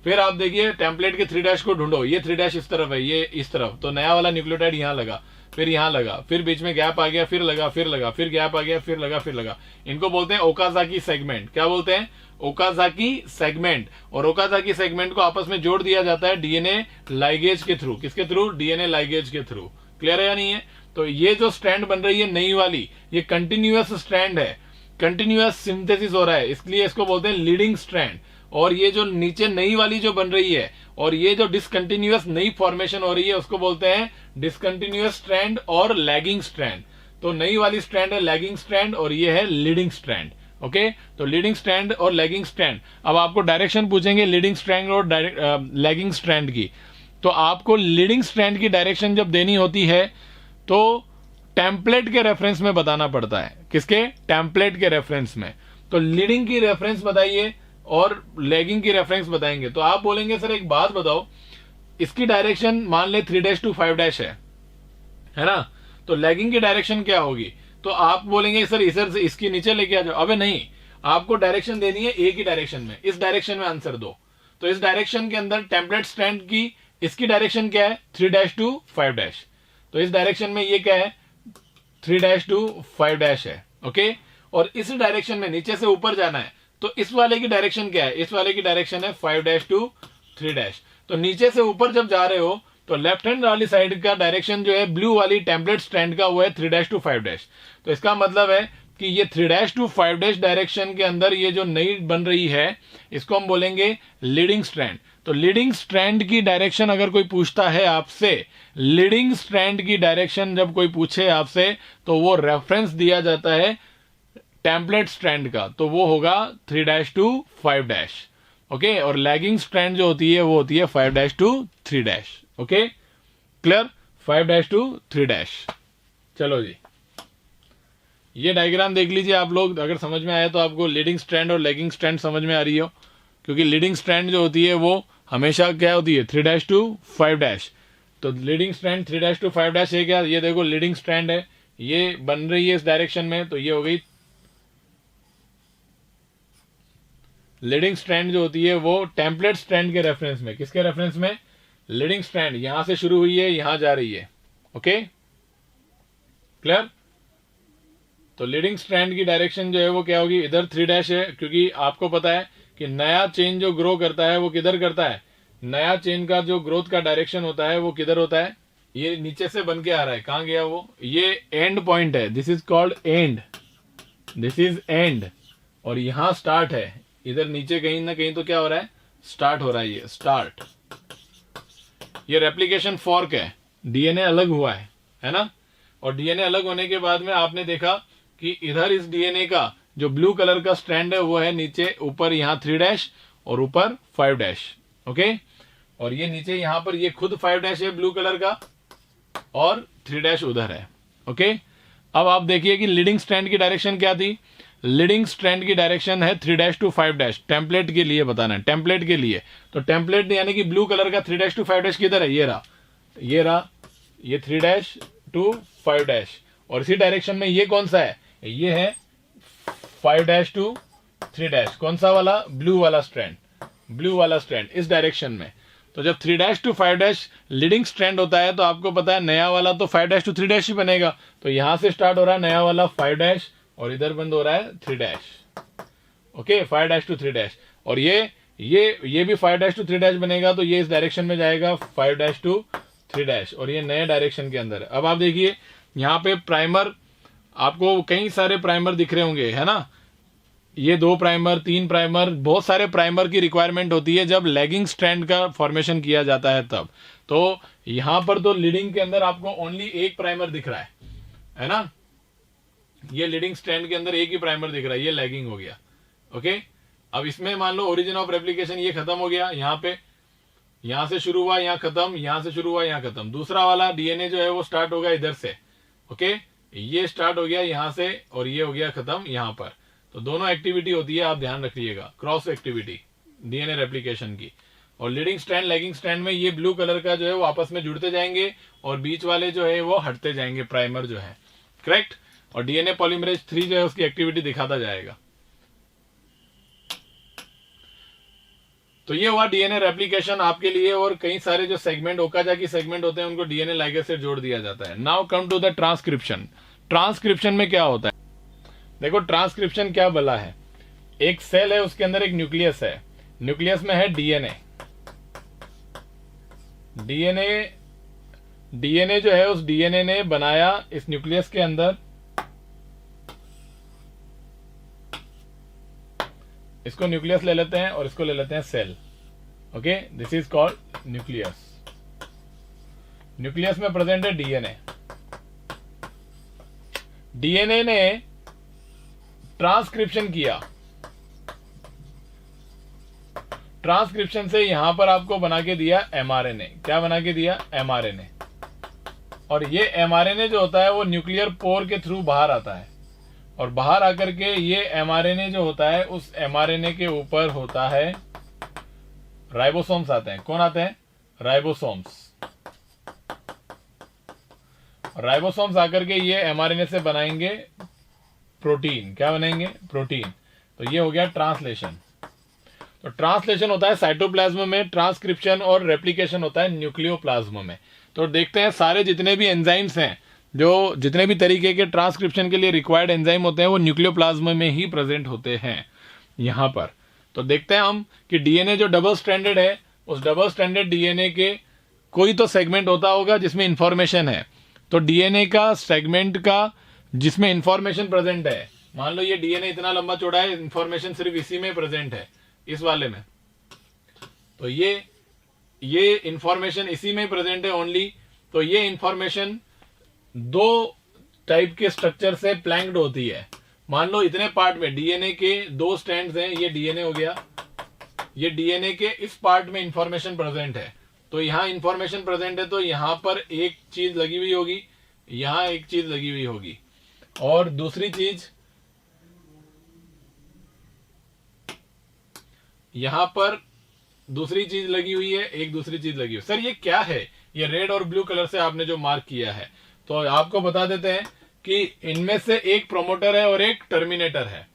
फिर आप देखिए टेम्पलेट के 3' को ढूंढो, ये 3' इस तरफ है, ये इस तरफ, तो नया वाला न्यूक्लियोटाइड यहाँ लगा, फिर यहाँ लगा, फिर बीच में गैप आ गया, फिर लगा, फिर लगा, फिर गैप आ गया, फिर लगा, फिर लगा। इनको बोलते हैं ओकाजाकी सेगमेंट। क्या बोलते हैं? Okazaki segment. और ओकाजाकी सेगमेंट को आपस में जोड़ दिया जाता है डीएनए लाइगेज के थ्रू। किसके थ्रू? डीएनए लाइगेज के थ्रू। क्लियर है या नहीं है? तो ये जो स्ट्रैंड बन रही है नई वाली, ये कंटिन्यूअस स्ट्रैंड है, कंटिन्यूअस सिंथेसिस हो रहा है, इसलिए इसको बोलते हैं लीडिंग स्ट्रैंड। और ये जो नीचे नई वाली जो बन रही है और ये जो डिसकंटिन्यूअस नई फॉर्मेशन हो रही है उसको बोलते हैं डिसकंटिन्यूअस स्ट्रैंड और लैगिंग स्ट्रैंड। तो नई वाली स्ट्रैंड है लैगिंग स्ट्रैंड और ये है लीडिंग स्ट्रैंड। ओके, तो लीडिंग स्ट्रैंड और लैगिंग स्ट्रैंड। अब आपको डायरेक्शन पूछेंगे लीडिंग स्ट्रैंड और लैगिंग स्ट्रैंड की, तो आपको लीडिंग स्ट्रैंड की डायरेक्शन जब देनी होती है तो टेम्पलेट के रेफरेंस में बताना पड़ता है। किसके? टेम्पलेट के रेफरेंस में। तो लीडिंग की रेफरेंस बताइए और लैगिंग की रेफरेंस बताएंगे। तो आप बोलेंगे सर एक बात बताओ, इसकी डायरेक्शन मान ले 3' to 5' है ना, तो लैगिंग की डायरेक्शन क्या होगी? तो आप बोलेंगे सर इधर से इसकी नीचे लेके आ जाओ। अबे नहीं, आपको डायरेक्शन देनी है एक ही डायरेक्शन में, इस डायरेक्शन में आंसर दो। तो इस डायरेक्शन के अंदर टेम्पलेट स्ट्रैंड की इसकी डायरेक्शन क्या है? 3' to 5'। तो इस डायरेक्शन में ये क्या है? 3' to 5' है। ओके, और इस डायरेक्शन में नीचे से ऊपर जाना है, तो इस वाले की डायरेक्शन क्या है? इस वाले की डायरेक्शन है 5' to 3'। तो नीचे से ऊपर जब जा रहे हो तो लेफ्ट हैंड वाली साइड का डायरेक्शन जो है ब्लू वाली टेम्पलेट स्ट्रैंड का वो है 3' to 5'। तो इसका मतलब है कि ये 3' to 5' डायरेक्शन के अंदर ये जो नई बन रही है इसको हम बोलेंगे लीडिंग स्ट्रैंड। तो लीडिंग स्ट्रैंड की डायरेक्शन अगर कोई पूछता है आपसे, लीडिंग स्ट्रैंड की डायरेक्शन जब कोई पूछे आपसे तो वो रेफरेंस दिया जाता है टेम्पलेट स्ट्रैंड का, तो वो होगा 3' to 5'। ओके, और लैगिंग स्ट्रैंड जो होती है वो होती है 5' to 3'। Okay, clear? 5' to 3'। चलो जी, ये डायग्राम देख लीजिए आप लोग, अगर समझ में आया तो आपको लीडिंग स्ट्रैंड और लैगिंग स्ट्रैंड समझ में आ रही हो। क्योंकि लीडिंग स्ट्रैंड जो होती है वो हमेशा क्या होती है? 3' to 5'। तो लीडिंग स्ट्रैंड 3' to 5' है क्या? ये देखो लीडिंग स्ट्रैंड है, ये बन रही है इस डायरेक्शन में, तो ये हो गई लीडिंग स्ट्रैंड जो होती है वो टेम्पलेट स्ट्रैंड के रेफरेंस में। किसके रेफरेंस में? लीडिंग स्ट्रैंड यहां से शुरू हुई है, यहां जा रही है। Okay, clear? तो लीडिंग स्ट्रैंड की डायरेक्शन जो है वो क्या होगी? इधर 3' है, क्योंकि आपको पता है कि नया चेन जो ग्रो करता है वो किधर करता है? नया चेन का जो ग्रोथ का डायरेक्शन होता है वो किधर होता है? ये नीचे से बन के आ रहा है। कहां गया वो? ये एंड पॉइंट है, this is called and, this is and, और यहां स्टार्ट है। इधर नीचे कहीं ना कहीं तो क्या हो रहा है? स्टार्ट हो रहा है, ये स्टार्ट। ये रेप्लिकेशन फॉर्क है, डीएनए अलग हुआ है ना? और डीएनए अलग होने के बाद में आपने देखा कि इधर इस डीएनए का जो ब्लू कलर का स्ट्रैंड है वो है नीचे, ऊपर यहाँ 3' और ऊपर 5'। ओके, और ये नीचे यहां पर ये खुद 5' है ब्लू कलर का और 3' उधर है। ओके, अब आप देखिए कि लीडिंग स्ट्रैंड की डायरेक्शन क्या थी? लीडिंग स्ट्रैंड की डायरेक्शन है 3' to 5'। टेम्पलेट के लिए बताना है, टेम्पलेट के लिए। तो टेम्पलेट यानी कि ब्लू कलर का 3' to 5' किधर है? ये रहा, ये रहा, ये 3' to 5'। और इसी डायरेक्शन में ये कौन सा है? ये है 5' to 3'। कौन सा वाला? ब्लू वाला स्ट्रैंड, ब्लू वाला स्ट्रैंड इस डायरेक्शन में। तो जब 3' to 5' लीडिंग स्ट्रैंड होता है तो आपको पता है नया वाला तो 5' to 3' ही बनेगा। तो यहां से स्टार्ट हो रहा है नया वाला 5' और इधर बंद हो रहा है 3'। Okay, 5' to 3'। और ये भी 5' to 3' बनेगा, तो ये इस डायरेक्शन में जाएगा 5' to 3'। और ये नए डायरेक्शन के अंदर है। अब आप देखिए यहाँ पे प्राइमर, आपको कई सारे प्राइमर दिख रहे होंगे, है ना? ये 2 प्राइमर, 3 प्राइमर, बहुत सारे प्राइमर की रिक्वायरमेंट होती है जब लैगिंग स्ट्रैंड का फॉर्मेशन किया जाता है तब। तो यहां पर तो लीडिंग के अंदर आपको ओनली एक प्राइमर दिख रहा है ना? ये लीडिंग स्ट्रैंड के अंदर एक ही प्राइमर दिख रहा है, ये लैगिंग हो गया। ओके, अब इसमें मान लो ओरिजिन ऑफ रेप्लिकेशन ये खत्म हो गया, यहाँ पे, यहां से शुरू हुआ, यहाँ खत्म, यहां से शुरू हुआ, यहाँ खत्म। दूसरा वाला डीएनए जो है वो स्टार्ट होगा इधर से। ओके, ये स्टार्ट हो गया यहां से और ये हो गया खत्म यहां पर। तो दोनों एक्टिविटी होती है, आप ध्यान रखिएगा, क्रॉस एक्टिविटी डीएनए रेप्लिकेशन की। और लीडिंग स्ट्रैंड लैगिंग स्ट्रैंड में ये ब्लू कलर का जो है वो आपस में जुड़ते जाएंगे और बीच वाले जो है वो हटते जाएंगे, प्राइमर जो है। करेक्ट? और डीएनए पॉलीमरेज 3 जो है उसकी एक्टिविटी दिखाता जाएगा। तो ये हुआ डीएनए रेप्लिकेशन आपके लिए, और कई सारे जो सेगमेंट ओकाजाकी सेगमेंट होते हैं उनको डीएनए लाइगेज से जोड़ दिया जाता है। Now come to the transcription. Transcription में क्या होता है? देखो ट्रांसक्रिप्शन क्या भला है, एक सेल है उसके अंदर एक न्यूक्लियस है, न्यूक्लियस में है डीएनए। डीएनए जो है उस डीएनए ने बनाया इस न्यूक्लियस के अंदर, इसको न्यूक्लियस ले लेते हैं और इसको ले लेते हैं cell. Okay, this is called nucleus. Nucleus में प्रेजेंट है डीएनए। डीएनए ने ट्रांसक्रिप्शन किया, ट्रांसक्रिप्शन से यहां पर आपको बना के दिया एमआरएनए। क्या बना के दिया? एमआरएनए। और ये एमआरएनए जो होता है वो न्यूक्लियर पोर के थ्रू बाहर आता है, और बाहर आकर के ये एमआरएनए जो होता है उस एमआरएनए के ऊपर होता है राइबोसोम्स आते हैं। कौन आते हैं? राइबोसोम्स। राइबोसोम्स आकर के ये एमआरएनए से बनाएंगे प्रोटीन। क्या बनाएंगे? प्रोटीन। तो ये हो गया ट्रांसलेशन। तो ट्रांसलेशन होता है साइटोप्लाज्म में, ट्रांसक्रिप्शन और रेप्लिकेशन होता है न्यूक्लियोप्लाज्म में। तो देखते हैं सारे जितने भी एंजाइम्स हैं, जो जितने भी तरीके के ट्रांसक्रिप्शन के लिए रिक्वायर्ड एंजाइम होते हैं वो न्यूक्लियोप्लाज्म में ही प्रेजेंट होते हैं यहां पर। तो देखते हैं हम कि डीएनए जो डबल स्ट्रैंडेड है, उस डबल स्ट्रैंडेड डीएनए के कोई तो सेगमेंट होता होगा जिसमें इंफॉर्मेशन है। तो डीएनए का सेगमेंट का जिसमें इंफॉर्मेशन प्रेजेंट है, मान लो ये डीएनए इतना लंबा चौड़ा है, इंफॉर्मेशन सिर्फ इसी में प्रेजेंट है, इस वाले में। तो ये इंफॉर्मेशन इसी में प्रेजेंट है ओनली। तो ये इंफॉर्मेशन दो टाइप के स्ट्रक्चर से प्लैंक्ड होती है। मान लो इतने पार्ट में डीएनए के दो स्ट्रैंड्स हैं, ये डीएनए हो गया, ये डीएनए के इस पार्ट में इंफॉर्मेशन प्रेजेंट है। तो यहां इंफॉर्मेशन प्रेजेंट है, तो यहां पर एक चीज लगी हुई होगी, यहां एक चीज लगी हुई होगी, और दूसरी चीज यहां पर दूसरी चीज लगी हुई है, एक दूसरी चीज लगी हुई है। सर ये क्या है? ये रेड और ब्लू कलर से आपने जो मार्क किया है, तो आपको बता देते हैं कि इनमें से एक प्रोमोटर है और एक टर्मिनेटर है।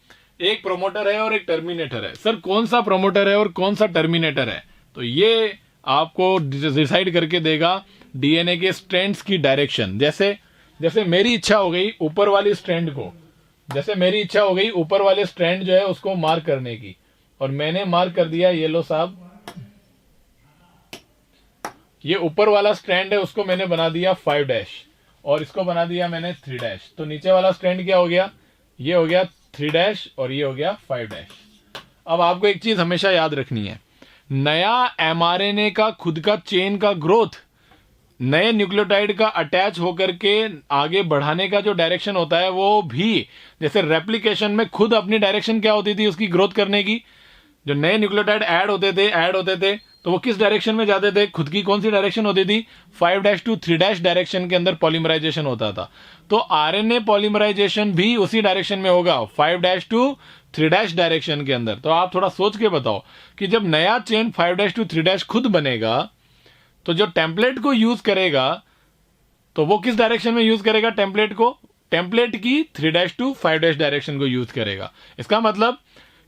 एक प्रोमोटर है और एक टर्मिनेटर है। सर कौन सा प्रोमोटर है और कौन सा टर्मिनेटर है? तो ये आपको डिसाइड करके देगा डीएनए के स्ट्रैंड्स की डायरेक्शन। जैसे मेरी इच्छा हो गई ऊपर वाली स्ट्रैंड को, जैसे मेरी इच्छा हो गई ऊपर वाले स्ट्रैंड जो है उसको मार्क करने की, और मैंने मार्क कर दिया, ये लो साहब, ये ऊपर वाला स्ट्रैंड है उसको मैंने बना दिया 5' और इसको बना दिया मैंने 3'। तो नीचे वाला स्ट्रैंड क्या हो गया? ये हो गया 3' और ये हो गया 5'। अब आपको एक चीज हमेशा याद रखनी है, नया एमआरएनए का खुद का चेन का ग्रोथ नए न्यूक्लियोटाइड का अटैच होकर के आगे बढ़ाने का जो डायरेक्शन होता है वो भी, जैसे रेप्लिकेशन में खुद अपनी डायरेक्शन क्या होती थी उसकी ग्रोथ करने की, जो नए न्यूक्लियोटाइड ऐड होते थे तो वो किस डायरेक्शन में जाते थे? खुद की कौन सी डायरेक्शन होती थी? 5' to 3' डायरेक्शन के अंदर पॉलीमराइजेशन होता था। तो आरएनए पॉलीमराइजेशन भी उसी डायरेक्शन में होगा, 5' to 3' डायरेक्शन के अंदर। तो आप थोड़ा सोच के बताओ कि जब नया चेन 5' to 3' खुद बनेगा तो जो टेम्पलेट को यूज करेगा तो वो किस डायरेक्शन में यूज करेगा? टेम्पलेट की 3' to 5' डायरेक्शन को यूज करेगा। इसका मतलब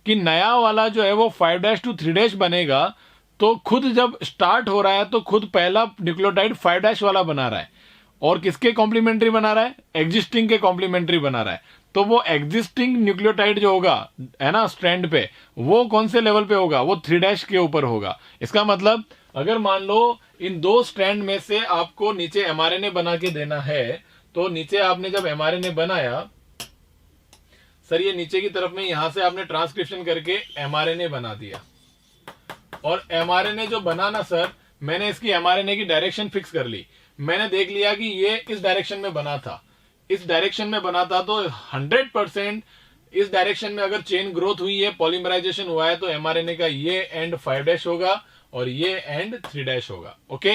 कि नया वाला जो है वो 5' to 3' बनेगा, तो खुद जब स्टार्ट हो रहा है तो खुद पहला न्यूक्लियोटाइड 5' वाला बना रहा है, और किसके कॉम्प्लीमेंट्री बना रहा है? एग्जिस्टिंग के कॉम्प्लीमेंट्री बना रहा है। तो वो एग्जिस्टिंग न्यूक्लियोटाइड जो होगा है ना स्ट्रैंड पे, वो कौन से लेवल पे होगा? वो 3' के ऊपर होगा। इसका मतलब अगर मान लो इन दो स्ट्रैंड में से आपको नीचे एमआरएनए बना के देना है, तो नीचे आपने जब एमआरएनए बनाया, सर ये नीचे की तरफ में यहां से आपने ट्रांसक्रिप्शन करके एमआरएनए बना दिया, और एमआरएनए जो बना ना सर, मैंने इसकी एमआरएनए की डायरेक्शन फिक्स कर ली। मैंने देख लिया कि ये इस डायरेक्शन में बना था, इस डायरेक्शन में बना था, तो 100% इस डायरेक्शन में अगर चेन ग्रोथ हुई है, पॉलीमराइजेशन हुआ है, तो एमआरएनए का ये एंड 5' होगा और ये एंड 3' होगा। ओके,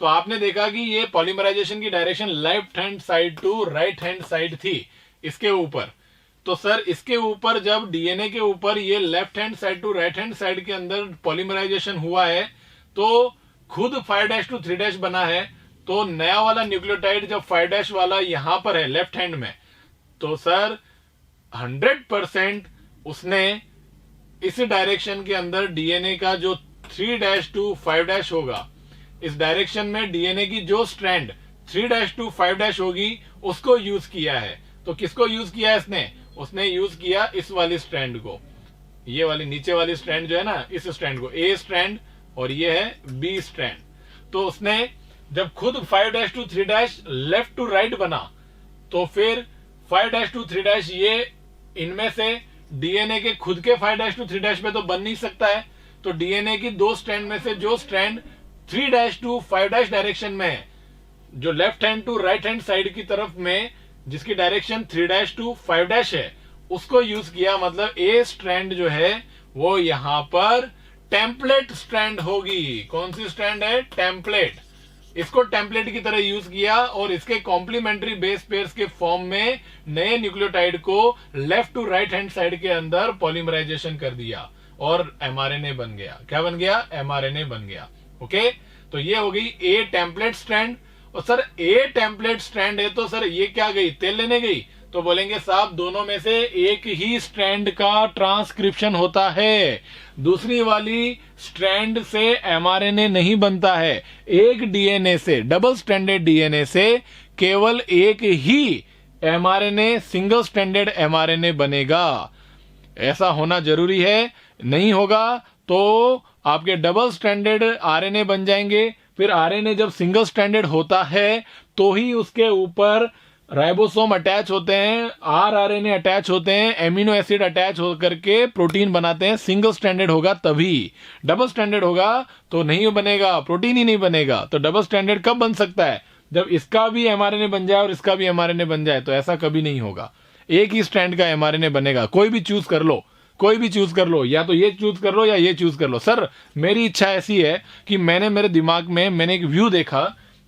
तो आपने देखा कि ये पॉलीमराइजेशन की direction left hand side to right hand side थी इसके ऊपर। तो सर इसके ऊपर जब डीएनए के ऊपर ये left hand side to right hand side के अंदर पॉलीमराइजेशन हुआ है, तो खुद 5' to 3' बना है। तो नया वाला न्यूक्लियोटाइड जब 5' वाला यहां पर है लेफ्ट हैंड में, तो सर 100% उसने इस डायरेक्शन के अंदर डीएनए का जो 3' to 5' होगा, इस डायरेक्शन में डीएनए की जो स्ट्रैंड 3' to 5' होगी उसको यूज किया है। तो किसको यूज किया है इसने? उसने यूज किया इस वाली स्ट्रैंड को, ये वाली नीचे वाली स्ट्रैंड जो है ना, इस स्ट्रैंड को, ए स्ट्रैंड, और ये है बी स्ट्रैंड। तो उसने जब खुद 5' to 3' लेफ्ट टू राइट बना, तो फिर 5' to 3' ये इनमें से डीएनए के खुद के 5' to 3' पे तो बन नहीं सकता है। तो डीएनए की दो स्ट्रैंड में से जो स्ट्रैंड 3' to 5' डायरेक्शन में है, जो left hand to right hand side की तरफ में जिसकी डायरेक्शन 3' to 5' है, उसको यूज किया। मतलब ए स्ट्रैंड जो है वो यहां पर टेम्पलेट स्ट्रैंड होगी। कौन सी स्ट्रैंड है? टेम्पलेट। इसको टेम्पलेट की तरह यूज किया और इसके कॉम्प्लीमेंट्री बेस पेयर्स के फॉर्म में नए न्यूक्लियोटाइड को left to right hand side के अंदर पॉलीमराइजेशन कर दिया और एमआरएनए बन गया। क्या बन गया? एमआरएनए बन गया। ओके, तो ये हो गई ए टेम्पलेट स्ट्रैंड। और सर ए टेम्पलेट स्ट्रैंड है तो सर ये क्या गई? तेल लेने गई? तो बोलेंगे साहब दोनों में से एक ही स्ट्रैंड का ट्रांसक्रिप्शन होता है, दूसरी वाली स्ट्रैंड से एमआरएनए नहीं बनता है। एक डीएनए से, डबल स्ट्रैंडेड डीएनए से केवल एक ही एमआरएनए, सिंगल स्ट्रैंडेड एमआरएनए बनेगा। ऐसा होना जरूरी है, नहीं होगा तो आपके डबल स्ट्रैंडेड आरएनए बन जाएंगे। फिर आरएनए जब सिंगल स्ट्रैंडेड होता है तो ही उसके ऊपर राइबोसोम अटैच होते हैं, आरआरएनए अटैच होते हैं, एमिनो एसिड अटैच होकर के प्रोटीन बनाते हैं। सिंगल स्ट्रैंडेड होगा तभी, डबल स्ट्रैंडेड होगा तो नहीं बनेगा, प्रोटीन ही नहीं बनेगा। तो डबल स्ट्रैंडेड कब बन सकता है? जब इसका भी एमआरएनए बन जाए और इसका भी एमआरएनए बन जाए। तो ऐसा कभी नहीं होगा, एक ही स्ट्रैंड का एमआरएनए बनेगा। कोई भी चूज कर लो, कोई भी चूज कर लो, या तो ये चूज कर लो या ये चूज कर लो। सर मेरी इच्छा ऐसी है कि मेरे दिमाग में मैंने एक व्यू देखा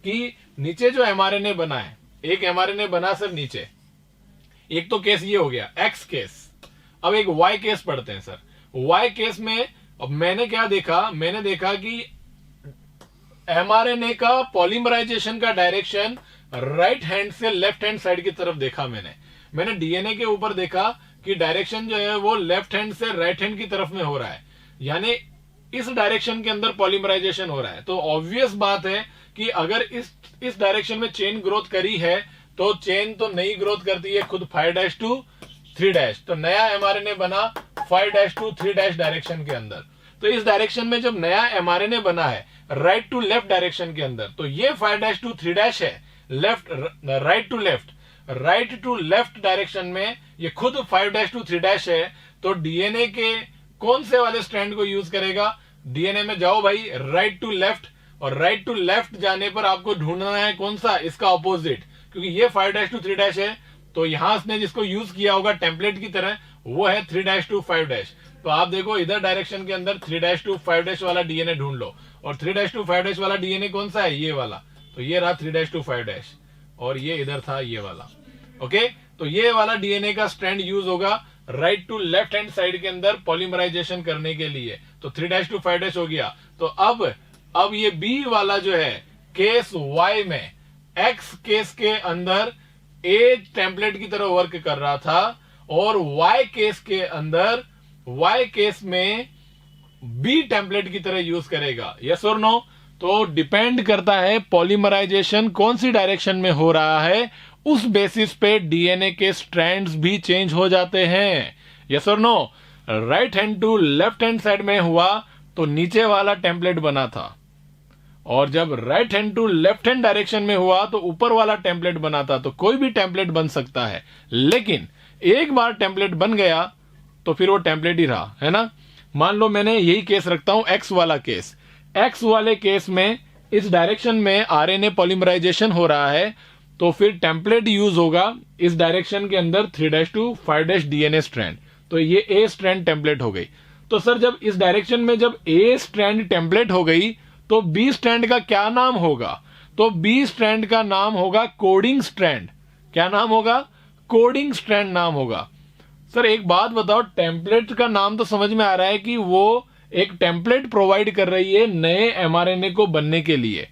कि नीचे जो एमआरएनए बना है, एक एमआरएनए बना सर नीचे, एक तो केस ये हो गया एक्स केस। अब एक वाई केस पढ़ते हैं सर। वाई केस में अब मैंने क्या देखा? मैंने देखा कि एमआरएनए का पॉलीमराइजेशन का डायरेक्शन राइट हैंड से लेफ्ट हैंड साइड की तरफ देखा। मैंने डीएनए के ऊपर देखा कि डायरेक्शन जो है वो लेफ्ट हैंड से राइट हैंड की तरफ में हो रहा है, यानी इस डायरेक्शन के अंदर पॉलीमराइजेशन हो रहा है। तो ऑब्वियस बात है कि अगर इस डायरेक्शन में चेन ग्रोथ करी है तो चेन तो नई ग्रोथ करती है खुद 5' to 3'। तो नया एमआरएनए बना 5' to 3' डायरेक्शन के अंदर। तो इस डायरेक्शन में जब नया एमआरएनए बना है राइट टू लेफ्ट डायरेक्शन के अंदर, तो ये 5' to 3' है, left right to left direction में ये खुद 5' to 3' है। तो डीएनए के कौन से वाले स्ट्रैंड को यूज करेगा? डीएनए में जाओ भाई, राइट टू लेफ्ट, और राइट टू लेफ्ट जाने पर आपको ढूंढना है कौन सा? इसका ऑपोजिट, क्योंकि ये 5' to 3' है। तो यहां इसने जिसको यूज किया होगा टेम्पलेट की तरह वो है 3' to 5'। तो आप देखो इधर डायरेक्शन के अंदर 3' to 5' वाला डीएनए ढूंढ लो, और 3' to 5' वाला डीएनए कौन सा है? ये वाला। तो ये रहा 3' to 5', और ये इधर था ये वाला। ओके, तो ये वाला डीएनए का स्ट्रैंड यूज होगा right to left hand side के अंदर पॉलीमराइजेशन करने के लिए। तो 3' to 5' हो गया। तो अब ये बी वाला जो है केस वाई में, एक्स केस के अंदर ए टेम्पलेट की तरह वर्क कर रहा था, और वाई केस के अंदर, वाई केस में बी टेम्पलेट की तरह यूज करेगा। यस और नो? तो डिपेंड करता है पॉलीमराइजेशन कौन सी डायरेक्शन में हो रहा है, उस बेसिस पे डीएनए के स्ट्रैंड्स भी चेंज हो जाते हैं। यस और no? Right hand to left hand side में हुआ तो नीचे वाला टेम्पलेट बना था, और जब right hand to left hand direction में हुआ तो ऊपर वाला टेम्पलेट बना था। तो कोई भी टेम्पलेट बन सकता है, लेकिन एक बार टेम्पलेट बन गया तो फिर वो टेम्पलेट ही रहा, है ना? मान लो मैंने यही केस रखता हूं, एक्स वाला केस। एक्स वाले केस में इस डायरेक्शन में आरएनए पॉलीमराइजेशन हो रहा है, तो फिर टेम्पलेट यूज होगा इस डायरेक्शन के अंदर 3' to 5' डीएनए स्ट्रैंड। तो ये ए स्ट्रैंड टेम्पलेट हो गई। तो सर जब इस डायरेक्शन में जब ए स्ट्रैंड टेम्पलेट हो गई तो बी स्ट्रैंड का क्या नाम होगा? तो बी स्ट्रैंड का नाम होगा कोडिंग स्ट्रैंड। क्या नाम होगा? कोडिंग स्ट्रैंड नाम होगा। सर एक बात बताओ, टेम्पलेट का नाम तो समझ में आ रहा है कि वो एक टेम्पलेट प्रोवाइड कर रही है नए एमआरएनए को बनने के लिए,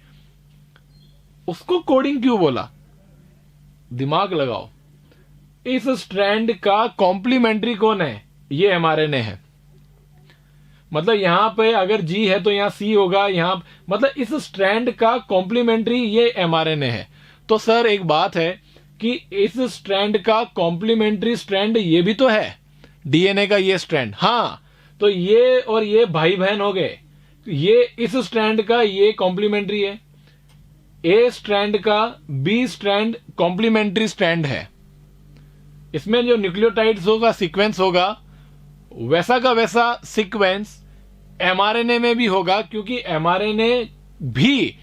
उसको कोडिंग क्यों बोला? दिमाग लगाओ। इस स्ट्रैंड का कॉम्प्लीमेंट्री कौन है? ये एमआरएनए है। मतलब यहाँ पे अगर जी है तो यहाँ सी होगा, यहाँ मतलब इस स्ट्रैंड का कॉम्प्लीमेंट्री ये एमआरएनए है। तो सर एक बात है कि इस स्ट्रैंड का कॉम्प्लीमेंट्री स्ट्रैंड ये भी तो है, डीएनए का ये स्ट्रैंड। हाँ, तो ये और ये भाई बहन हो गए। ये इस स्ट्रैंड का ये कॉम्प्लीमेंट्री है, ए स्ट्रैंड का बी स्ट्रैंड कॉम्प्लीमेंट्री स्ट्रैंड है। इसमें जो न्यूक्लियोटाइड्स होगा, सीक्वेंस होगा, वैसा का वैसा सीक्वेंस एमआरएनए में भी होगा, क्योंकि एमआरएनए भी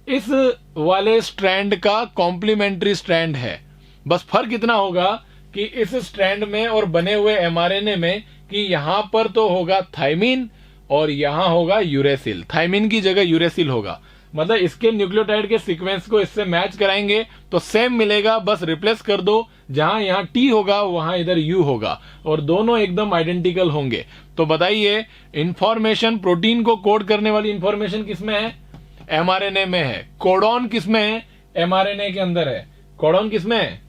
इस वाले स्ट्रैंड का कॉम्प्लीमेंट्री स्ट्रैंड है। बस फर्क इतना होगा कि इस स्ट्रैंड में और बने हुए एमआरएनए में कि यहां पर तो होगा थाइमिन और यहां होगा यूरेसिल। थाइमिन की जगह यूरेसिल होगा। मतलब इसके न्यूक्लियोटाइड के सीक्वेंस को इससे मैच कराएंगे तो सेम मिलेगा, बस रिप्लेस कर दो, जहां यहां टी होगा वहां इधर यू होगा और दोनों एकदम आइडेंटिकल होंगे। तो बताइए, इंफॉर्मेशन, प्रोटीन को कोड करने वाली इंफॉर्मेशन किसमें है? एमआरएनए में है। कोडॉन किसमें है? एमआरएनए के अंदर है। कोडॉन किसमें है?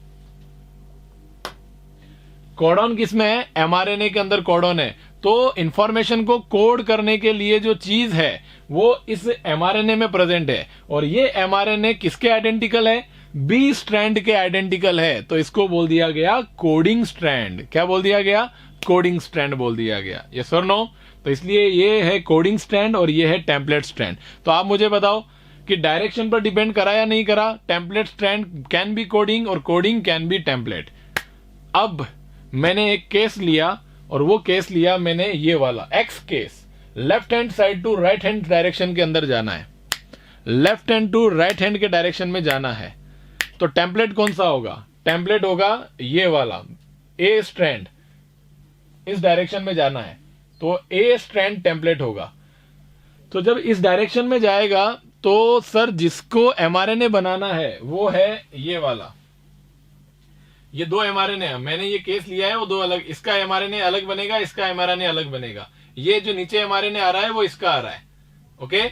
कोडॉन किसमें है? एमआरएनए के अंदर कोडॉन है। तो इंफॉर्मेशन को कोड करने के लिए जो चीज है वो इस एमआरएनए में प्रेजेंट है, और ये एमआरएनए किसके आइडेंटिकल है? बी स्ट्रैंड के आइडेंटिकल है। तो इसको बोल दिया गया कोडिंग स्ट्रैंड। क्या बोल दिया गया? कोडिंग स्ट्रैंड बोल दिया गया। यस और नो? तो इसलिए ये है कोडिंग स्ट्रैंड और ये है टेम्पलेट स्ट्रैंड। तो आप मुझे बताओ कि डायरेक्शन पर डिपेंड करा या नहीं करा? Template strand can be coding और कोडिंग कैन बी टेम्पलेट। अब मैंने एक केस लिया और वो केस लिया मैंने ये वाला X case. Left hand side to right hand direction के अंदर जाना है, left hand to right hand के डायरेक्शन में जाना है। तो टेम्पलेट कौन सा होगा? टेम्पलेट होगा ये वाला, ए स्ट्रैंड। इस डायरेक्शन में जाना है तो ए स्ट्रैंड टेम्पलेट होगा। तो जब इस डायरेक्शन में जाएगा तो सर जिसको एमआरएनए बनाना है वो है ये वाला। ये दो एमआरएनए है, मैंने ये केस लिया है वो दो अलग, इसका एमआरएनए अलग बनेगा, इसका एमआरएनए अलग बनेगा। ये जो नीचे एमआरएनए आ रहा है वो इसका आ रहा है। ओके,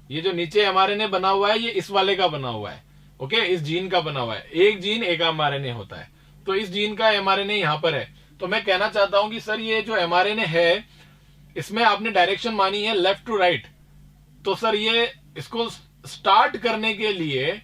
ये जो नीचे एमआरएनए बना हुआ है ये इस वाले का बना हुआ है। ओके, इस जीन का बना हुआ है। एक जीन एक एमआरएनए होता है, तो इस जीन का एमआरएनए यहां पर है। तो मैं कहना चाहता हूं कि सर ये जो एमआरएनए है इसमें आपने डायरेक्शन मानी है लेफ्ट टू राइट, तो सर ये इसको स्टार्ट करने के लिए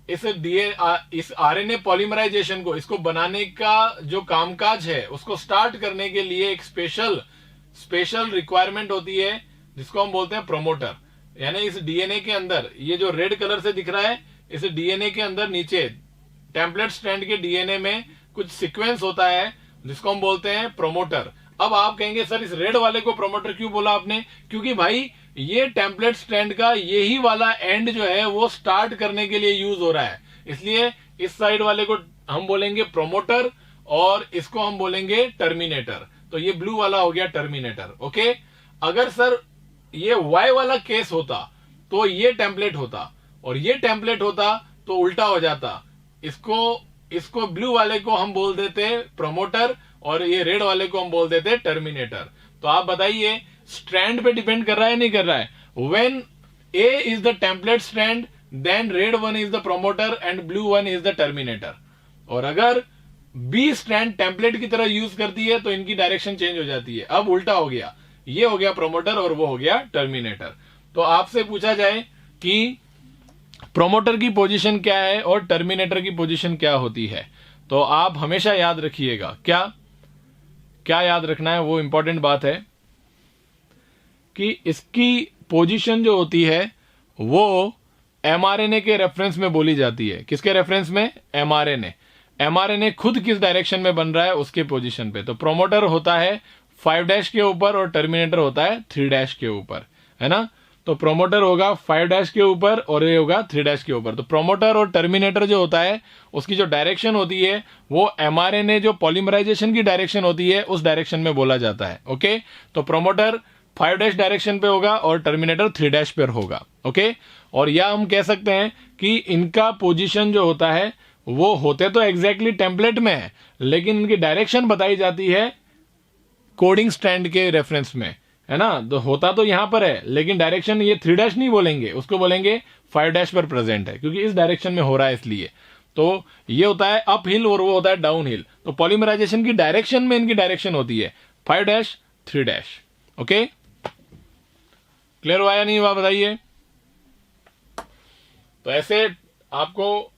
इस आरएनए पॉलीमराइजेशन को, इसको बनाने का जो कामकाज है उसको स्टार्ट करने के लिए एक स्पेशल रिक्वायरमेंट होती है जिसको हम बोलते हैं प्रोमोटर। यानी इस डीएनए के अंदर ये जो रेड कलर से दिख रहा है, इस डीएनए के अंदर नीचे टेम्पलेट स्ट्रैंड के डीएनए में कुछ सीक्वेंस होता है जिसको हम बोलते हैं प्रोमोटर। अब आप कहेंगे सर इस रेड वाले को प्रोमोटर क्यों बोला आपने? क्योंकि भाई ये टेम्पलेट स्ट्रैंड का यही वाला एंड जो है वो स्टार्ट करने के लिए यूज हो रहा है, इसलिए इस साइड वाले को हम बोलेंगे प्रोमोटर और इसको हम बोलेंगे टर्मिनेटर। तो ये ब्लू वाला हो गया टर्मिनेटर। ओके, अगर सर ये वाई वाला केस होता तो ये टेम्पलेट होता और ये टेम्पलेट होता तो उल्टा हो जाता। इसको ब्लू वाले को हम बोल देते प्रोमोटर और ये रेड वाले को हम बोल देते टर्मिनेटर। तो आप बताइए स्ट्रैंड पे डिपेंड कर रहा है नहीं कर रहा है? When A is the template strand then red one is the promoter and blue one is the terminator. और अगर बी स्ट्रैंड टेम्पलेट की तरह यूज करती है तो इनकी डायरेक्शन चेंज हो जाती है। अब उल्टा हो गया, ये हो गया प्रोमोटर और वो हो गया टर्मिनेटर। तो आपसे पूछा जाए कि प्रोमोटर की पोजीशन क्या है और टर्मिनेटर की पोजीशन क्या होती है, तो आप हमेशा याद रखिएगा। क्या याद रखना है? वो इंपॉर्टेंट बात है कि इसकी पोजीशन जो होती है वो एमआरएनए के रेफरेंस में बोली जाती है। किसके रेफरेंस में? एमआरएनए खुद किस डायरेक्शन में बन रहा है उसके पोजीशन पे। तो प्रोमोटर होता है 5' के ऊपर और टर्मिनेटर होता है 3' के ऊपर, है ना? तो प्रोमोटर होगा 5' के ऊपर और ये होगा 3' के ऊपर। तो प्रोमोटर और टर्मिनेटर जो होता है उसकी जो डायरेक्शन होती है वो एमआरएनए जो पॉलीमराइजेशन की डायरेक्शन होती है उस डायरेक्शन में बोला जाता है। ओके, तो प्रोमोटर 5' डायरेक्शन पे होगा और टर्मिनेटर 3' पर होगा। ओके, और या हम कह सकते हैं कि इनका पोजीशन जो होता है वो होते तो एग्जैक्टली टेम्पलेट में है, लेकिन इनकी डायरेक्शन बताई जाती है कोडिंग स्ट्रैंड के रेफरेंस में, है ना? तो होता तो यहां पर है लेकिन डायरेक्शन ये 3' नहीं बोलेंगे, उसको बोलेंगे 5' पर प्रेजेंट है क्योंकि इस डायरेक्शन में हो रहा है इसलिए। तो ये होता है अप हिल और वो होता है डाउन हिल। तो पॉलीमराइजेशन की डायरेक्शन में इनकी डायरेक्शन होती है 5' 3'। ओके, क्लियर हुआ या नहीं हुआ बताइए। तो ऐसे आपको,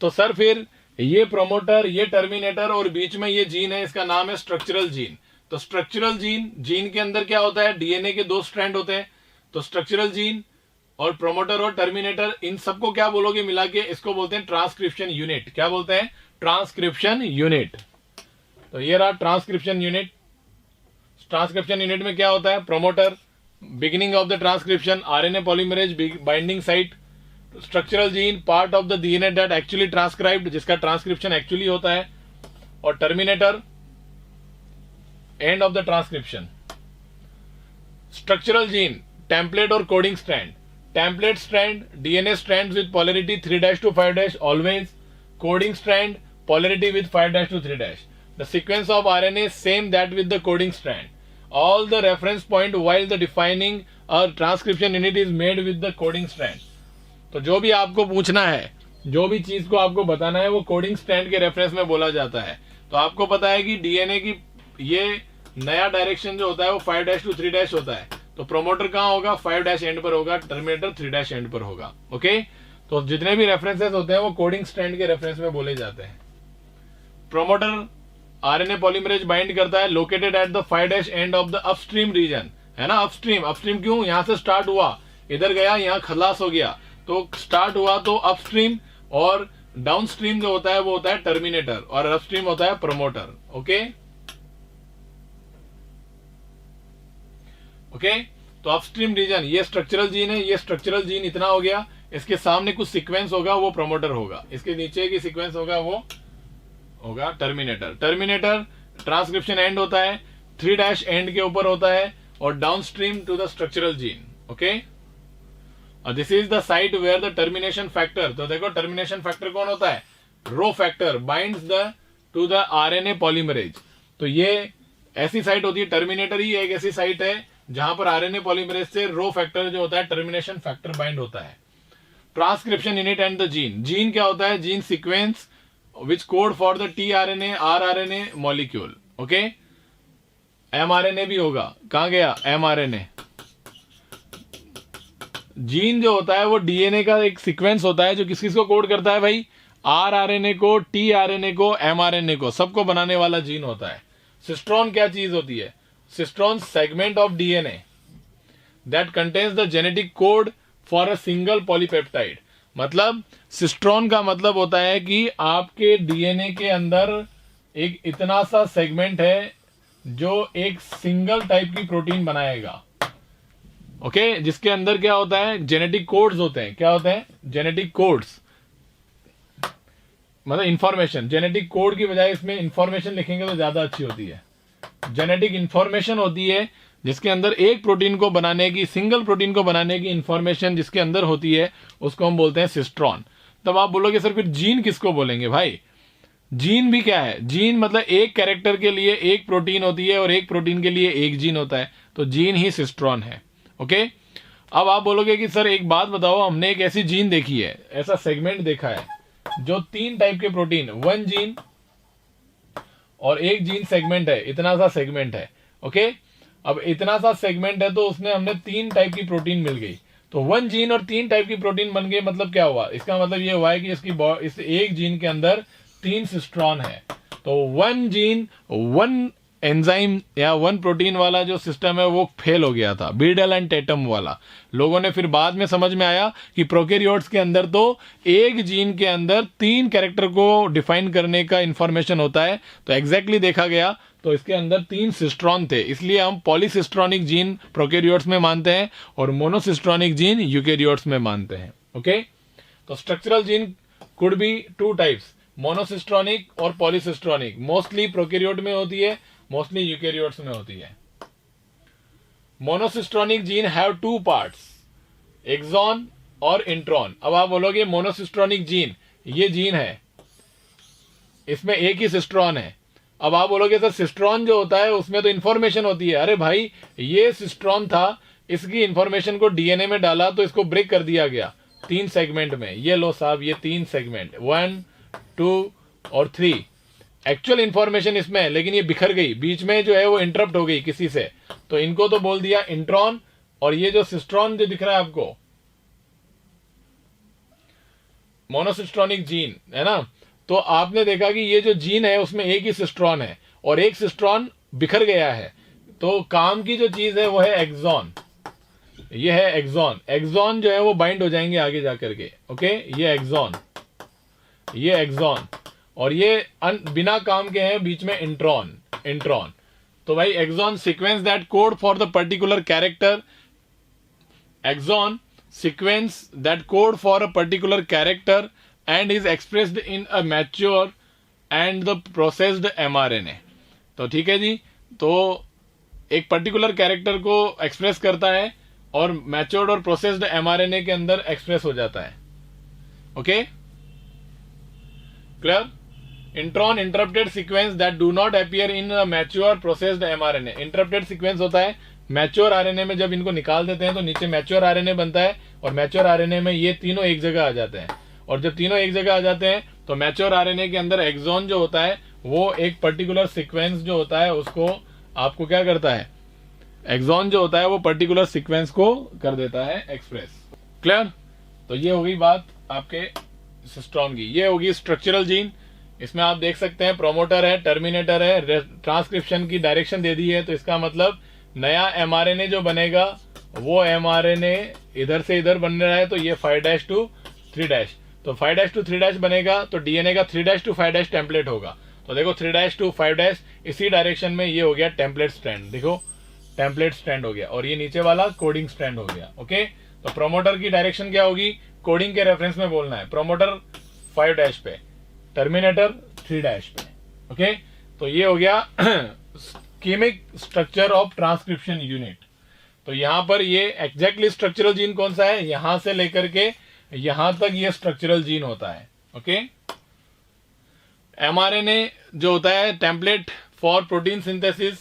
तो सर फिर ये प्रोमोटर, ये टर्मिनेटर और बीच में ये जीन है, इसका नाम है स्ट्रक्चरल जीन। तो स्ट्रक्चरल जीन, जीन के अंदर क्या होता है, डीएनए के 2 स्ट्रैंड होते हैं। तो स्ट्रक्चरल जीन और प्रोमोटर और टर्मिनेटर, इन सबको क्या बोलोगे मिला के, इसको बोलते हैं ट्रांसक्रिप्शन यूनिट। क्या बोलते हैं, ट्रांसक्रिप्शन यूनिट। तो ये रहा ट्रांसक्रिप्शन यूनिट। ट्रांसक्रिप्शन यूनिट में क्या होता है, promoter beginning of the transcription, RNA polymerase binding site, structural gene part of the DNA that actually transcribed, जिसका ट्रांसक्रिप्शन एक्चुअली होता है, और terminator end of the transcription. Structural gene template और coding strand. Template strand DNA strand with polarity 3' to 5' always. Coding strand polarity with 5' to 3'। The sequence of RNA same that with the coding strand. All the reference point while the defining a transcription unit is made with the coding strand. तो जो भी आपको पूछना है, जो भी चीज को आपको बताना है, वो कोडिंग स्ट्रैंड के रेफरेंस में बोला जाता है। तो आपको पता है कि डीएनए की ये नया डायरेक्शन जो होता है वो 5' to 3' होता है। तो प्रोमोटर कहाँ होगा, 5' एंड पर होगा, टर्मिनेटर 3' एंड पर होगा। ओके, तो जितने भी रेफरेंसेस होते हैं वो कोडिंग स्ट्रैंड के रेफरेंस में बोले जाते हैं। प्रोमोटर आरएनए पॉलीमरेज बाइंड करता है, located at the 5' end of the upstream region, है ना। अपस्ट्रीम, अपस्ट्रीम क्यों, यहां से स्टार्ट हुआ, इधर गया, यहां खलास हो गया, तो स्टार्ट हुआ तो अपस्ट्रीम, और डाउनस्ट्रीम जो होता है वो होता है टर्मिनेटर, और अपस्ट्रीम होता है प्रोमोटर। ओके ओके, तो अपस्ट्रीम रीजन ये स्ट्रक्चरल जीन है, ये स्ट्रक्चरल जीन इतना हो गया, इसके सामने कुछ सीक्वेंस होगा वो प्रोमोटर होगा, इसके नीचे की सीक्वेंस होगा वो होगा टर्मिनेटर। टर्मिनेटर ट्रांसक्रिप्शन एंड होता है, 3' एंड के ऊपर होता है, और downstream to the structural gene. Okay, this is the site where the termination factor, तो देखो टर्मिनेशन फैक्टर कौन होता है, rho factor binds the to the RNA polymerase. तो ये ऐसी साइट होती है, टर्मिनेटर ही एक ऐसी साइट है जहां पर आरएनए पॉलीमरेज से रो फैक्टर जो होता है टर्मिनेशन फैक्टर बाइंड होता है। Transcription unit and the gene, gene क्या होता है, gene sequence which code for the tRNA rRNA molecule. Okay, mRNA भी होगा, कहां गया mRNA। जीन जो होता है वो डीएनए का एक सीक्वेंस होता है जो किस किस को कोड करता है भाई, rRNA को, tRNA को, mRNA को, सबको बनाने वाला जीन होता है। सिस्ट्रॉन क्या चीज होती है, cistron segment of DNA that contains the genetic code for a single polypeptide. मतलब सिस्ट्रॉन का मतलब होता है कि आपके डीएनए के अंदर एक इतना सा सेगमेंट है जो एक सिंगल टाइप की प्रोटीन बनाएगा। ओके, जिसके अंदर क्या होता है, जेनेटिक कोड्स होते हैं। क्या होते हैं, जेनेटिक कोड्स, मतलब इंफॉर्मेशन। जेनेटिक कोड की बजाय इसमें इंफॉर्मेशन लिखेंगे तो ज्यादा अच्छी होती है। जेनेटिक इंफॉर्मेशन होती है जिसके अंदर एक प्रोटीन को बनाने की, सिंगल प्रोटीन को बनाने की इंफॉर्मेशन जिसके अंदर होती है, उसको हम बोलते हैं सिस्ट्रॉन। तब आप बोलोगे सर फिर जीन किसको बोलेंगे भाई, जीन भी क्या है, जीन मतलब एक कैरेक्टर के लिए एक प्रोटीन होती है और एक प्रोटीन के लिए एक जीन होता है, तो जीन ही सिस्ट्रॉन है। ओके, अब आप बोलोगे कि सर एक बात बताओ, हमने एक ऐसी जीन देखी है, ऐसा सेगमेंट देखा है जो 3 टाइप के प्रोटीन, 1 जीन और एक जीन सेगमेंट है, इतना सा सेगमेंट है। ओके, अब इतना सा सेगमेंट है तो उसमें हमने 3 टाइप की प्रोटीन मिल गई, तो 1 जीन और 3 टाइप की प्रोटीन बन गई। मतलब क्या हुआ, इसका मतलब ये हुआ है कि इस एक जीन के अंदर 3 सिस्ट्रॉन है। तो 1 जीन 1 एंजाइम या 1 प्रोटीन वाला जो सिस्टम है वो फेल हो गया था, बीडल एंड टेटम वाला। लोगों ने फिर बाद में समझ में आया कि प्रोकैरियोट्स के अंदर तो एक जीन के अंदर 3 कैरेक्टर को डिफाइन करने का इंफॉर्मेशन होता है। तो एग्जैक्टली देखा गया तो इसके अंदर 3 सिस्ट्रॉन थे, इसलिए हम पॉलीसिस्ट्रॉनिक जीन प्रोकैरियोट्स में मानते हैं और मोनोसिस्ट्रॉनिक जीन यूकैरियोट्स में मानते हैं। ओके, तो structural gene could be 2 types, monocistronic और पॉलीसिस्ट्रॉनिक। मोस्टली प्रोकैरियोट में होती है, मोस्टली यूकैरियोट्स में होती है। Monocistronic gene have 2 parts, exon और इंट्रॉन। अब आप बोलोगे मोनोसिस्ट्रॉनिक जीन, ये जीन है, इसमें एक ही सिस्ट्रॉन है। अब आप बोलोगे सर सिस्ट्रॉन जो होता है उसमें तो इंफॉर्मेशन होती है। अरे भाई, ये सिस्ट्रॉन था, इसकी इंफॉर्मेशन को डीएनए में डाला तो इसको ब्रेक कर दिया गया 3 सेगमेंट में। ये लो साहब, ये 3 सेगमेंट 1, 2 और 3, एक्चुअल इंफॉर्मेशन इसमें है, लेकिन ये बिखर गई, बीच में जो है वो इंटरप्ट हो गई किसी से, तो इनको तो बोल दिया इंट्रॉन। और ये जो सिस्ट्रॉन जो दिख रहा है आपको, मोनोसिस्ट्रॉनिक जीन है ना, तो आपने देखा कि ये जो जीन है उसमें एक ही सिस्ट्रॉन है और एक सिस्ट्रॉन बिखर गया है, तो काम की जो चीज है वो है एक्सॉन। ये है एक्सॉन। एक्सॉन जो है वो बाइंड हो जाएंगे आगे जाकर के। ओके, ये एक्सॉन, ये एक्सॉन, और ये बिना काम के हैं बीच में इंट्रॉन। इंट्रॉन तो भाई exon sequence that code for the particular character, exon sequence that code for a particular character and is expressed in a mature and the processed mRNA। तो ठीक है जी, तो एक पर्टिकुलर कैरेक्टर को एक्सप्रेस करता है और मैच्योर्ड और प्रोसेस्ड mRNA के अंदर एक्सप्रेस हो जाता है। Okay, clear? Intron interrupted sequence that do not appear in a mature processed mRNA। Interrupted sequence होता है मैच्योर आरएनए में, जब इनको निकाल देते हैं तो नीचे मैच्योर आरएनए बनता है, और मैच्योर आरएनए में ये तीनों एक जगह आ जाते हैं, और जब तीनों एक जगह आ जाते हैं तो मैच्योर आरएनए के अंदर एक्सॉन जो होता है वो एक पर्टिकुलर सीक्वेंस जो होता है उसको आपको क्या करता है, एक्सॉन जो होता है वो पर्टिकुलर सीक्वेंस को कर देता है एक्सप्रेस। क्लियर? तो ये होगी बात आपके सिस्ट्रॉन की। ये होगी स्ट्रक्चरल जीन। इसमें आप देख सकते हैं प्रोमोटर है, टर्मिनेटर है, ट्रांसक्रिप्शन की डायरेक्शन दे दी है, तो इसका मतलब नया एमआरएनए जो बनेगा वो एमआरएनए इधर से इधर बन रहा है, तो ये 5' to 3', तो 5' to 3' बनेगा, तो डीएनए का 3' to 5' टेम्पलेट होगा। तो देखो 3' to 5' इसी डायरेक्शन में ये हो गया टेम्पलेट स्ट्रैंड। देखो टेम्पलेट स्ट्रैंड हो गया, और ये नीचे वाला कोडिंग स्ट्रैंड हो गया। ओके, तो प्रोमोटर की डायरेक्शन क्या होगी, कोडिंग के रेफरेंस में बोलना है। प्रोमोटर 5' पे, टर्मिनेटर 3' पे। ओके, तो ये हो गया कीमिक स्ट्रक्चर ऑफ ट्रांसक्रिप्शन यूनिट। तो यहां पर ये एग्जैक्टली स्ट्रक्चरल जीन कौन सा है, यहां से लेकर के यहां तक ये स्ट्रक्चरल जीन होता है। ओके, एमआरएनए जो होता है टेम्पलेट फॉर प्रोटीन सिंथेसिस,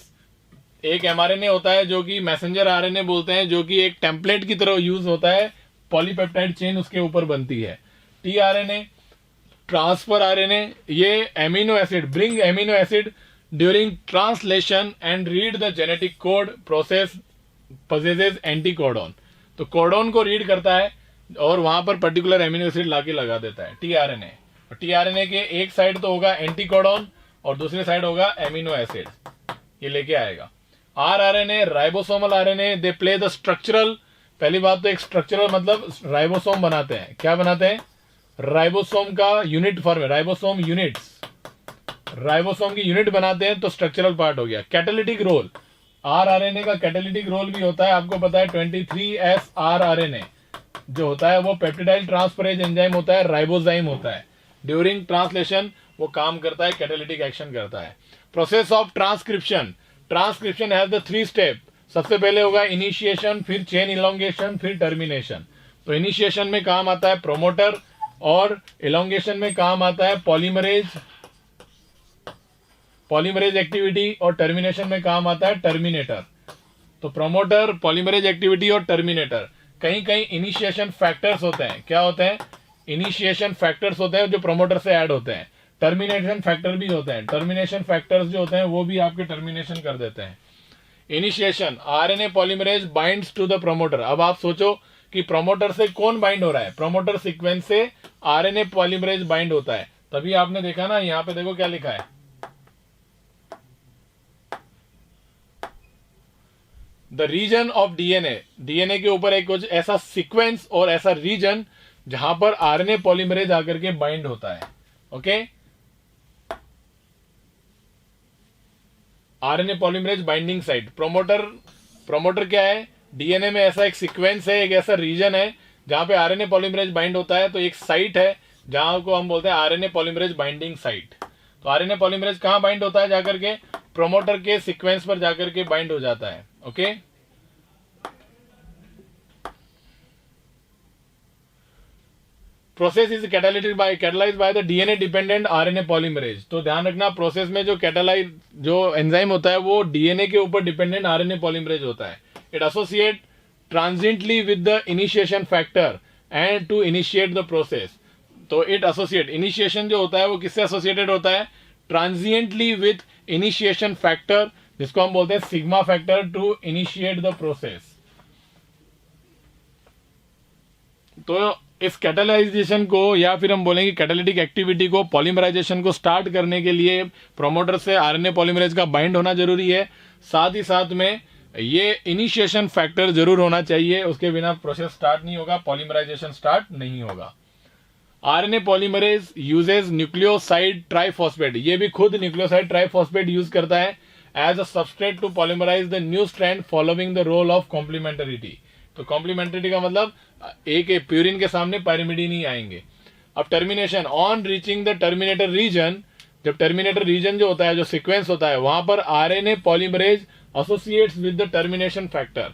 एक एमआरएनए होता है जो कि मैसेंजर आरएनए बोलते हैं, जो कि एक टेम्पलेट की तरह यूज होता है, पॉलीपेप्टाइड चेन उसके ऊपर बनती है। टीआरएनए, ट्रांसफर आरएनए, ये amino acid, bring amino acid during translation and read the genetic code, process possesses anticodon. तो कोडॉन को रीड करता है और वहां पर पर्टिकुलर एमिनो एसिड लाके लगा देता है। टीआरएनए, और टीआरएनए के एक साइड तो होगा एंटीकोडॉन और दूसरी साइड होगा एमिनो एसिड, ये लेके आएगा। RRNA, ribosomal RNA, they play the structural, पहली बात तो एक स्ट्रक्चरल मतलब राइबोसोम बनाते हैं। क्या बनाते हैं, राइबोसोम का यूनिट फॉर्म है, राइबोसोम यूनिट्स, राइबोसोम की यूनिट बनाते हैं, तो स्ट्रक्चरल पार्ट हो गया। कैटालिटिक रोल, आरआरएनए का कैटालिटिक रोल भी होता है, आपको पता है 23S आरआरएनए जो होता है वो पेप्टिडाइल ट्रांसफरेज एंजाइम होता है, राइबोजाइम होता है। ड्यूरिंग ट्रांसलेशन वो काम करता है, कैटालिटिक एक्शन करता है। Process of transcription, transcription has the 3 step. सबसे पहले होगा इनिशिएशन, फिर चेन इलोंगेशन, फिर टर्मिनेशन। तो इनिशिएशन में काम आता है प्रोमोटर, और इलोंगेशन में काम आता है पॉलीमरेज एक्टिविटी, और टर्मिनेशन में काम आता है टर्मिनेटर। तो प्रोमोटर, पॉलीमरेज एक्टिविटी और टर्मिनेटर। कहीं कहीं इनिशिएशन फैक्टर्स होते हैं। क्या होते हैं, इनिशिएशन फैक्टर्स होते हैं जो प्रोमोटर से ऐड होते हैं। टर्मिनेशन फैक्टर भी होते हैं, टर्मिनेशन फैक्टर्स जो होते हैं वो भी आपके टर्मिनेशन कर देते हैं। Initiation, RNA polymerase binds to the promoter. अब आप सोचो कि प्रोमोटर से कौन बाइंड हो रहा है, प्रोमोटर सीक्वेंस से आरएनए पॉलीमरेज बाइंड होता है। तभी आपने देखा ना, यहां पे देखो क्या लिखा है, the region of DNA. DNA के ऊपर एक कुछ ऐसा सीक्वेंस और ऐसा रीजन जहां पर आरएनए पॉलीमरेज आकर के बाइंड होता है। Okay, RNA polymerase binding site. Promoter क्या है, डीएनए में ऐसा एक सीक्वेंस है, एक ऐसा रीजन है जहां पे आरएनए पॉलीमरेज बाइंड होता है। तो एक साइट है जहां को हम बोलते हैं आरएनए पॉलीमरेज बाइंडिंग साइट। तो आरएनए पॉलीमरेज कहां बाइंड होता है, जाकर के प्रोमोटर के सीक्वेंस पर जाकर के बाइंड हो जाता है। Okay, process is catalysed by the DNA dependent RNA polymerase. तो ध्यान रखना, प्रोसेस में जो एंजाइम होता है वो डीएनए के ऊपर डिपेंडेंट आरएनए पॉलीमरेज होता है। It associate transiently with the initiation factor and to initiate the process. तो इट एसोसिएट, इनिशिएशन जो होता है वो किससे एसोसिएटेड होता है, ट्रांजिएंटली विथ इनिशिएशन फैक्टर, जिसको हम बोलते हैं sigma factor, to initiate the process. तो इस कैटालाइजेशन को, या फिर हम बोलेंगे कैटालिटिक एक्टिविटी को, पॉलीमराइजेशन को स्टार्ट करने के लिए प्रोमोटर से आरएनए पॉलीमरेज का बाइंड होना जरूरी है। साथ ही साथ में ये इनिशिएशन फैक्टर जरूर होना चाहिए, उसके बिना प्रोसेस स्टार्ट नहीं होगा, पॉलीमराइजेशन स्टार्ट नहीं होगा। RNA polymerase uses nucleoside triphosphate, ये भी खुद न्यूक्लियोसाइड ट्राइफॉस्फेट यूज करता है as a substrate to polymerize the new strand following the role of complementarity. तो कॉम्प्लीमेंटरिटी का मतलब एक प्यूरिन के सामने पायरिमिडीन ही आएंगे। अब termination, on reaching the terminator region, जब टर्मिनेटर रीजन जो होता है, जो सीक्वेंस होता है, वहां पर RNA polymerase associates with the termination factor.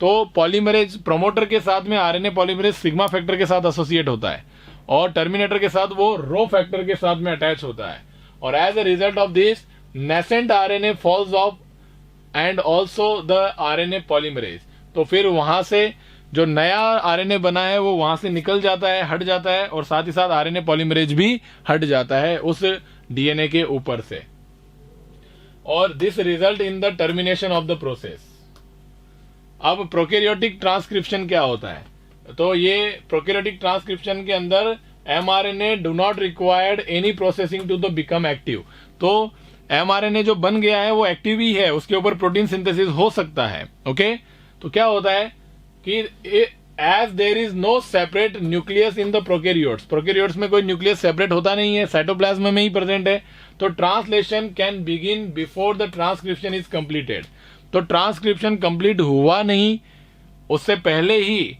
तो पॉलीमरेज प्रोमोटर के साथ में आरएनए पॉलीमरेज सिग्मा फैक्टर के साथ एसोसिएट होता है और टर्मिनेटर के साथ वो रो फैक्टर के साथ में अटैच होता है। और as a result of this nascent RNA falls off and also the RNA polymerase. तो फिर वहां से जो नया आरएनए बना है वो वहां से निकल जाता है, हट जाता है, और साथ ही साथ आरएनए पॉलीमरेज भी हट जाता है उस डीएनए के ऊपर से, और this result in the termination of the process. अब प्रोकैरियोटिक ट्रांसक्रिप्शन क्या होता है? तो ये प्रोकैरियोटिक ट्रांसक्रिप्शन के अंदर mRNA do not required any processing to the become active. तो एमआरएनए जो बन गया है वो एक्टिव ही है, उसके ऊपर प्रोटीन सिंथेसिस हो सकता है। ओके, तो क्या होता है कि as there is no separate nucleus in the prokaryotes, prokaryotes में कोई न्यूक्लियस सेपरेट होता नहीं है, साइटोप्लाज्म में ही प्रेजेंट है, तो translation can begin before the transcription is completed. तो ट्रांसक्रिप्शन कंप्लीट हुआ नहीं, उससे पहले ही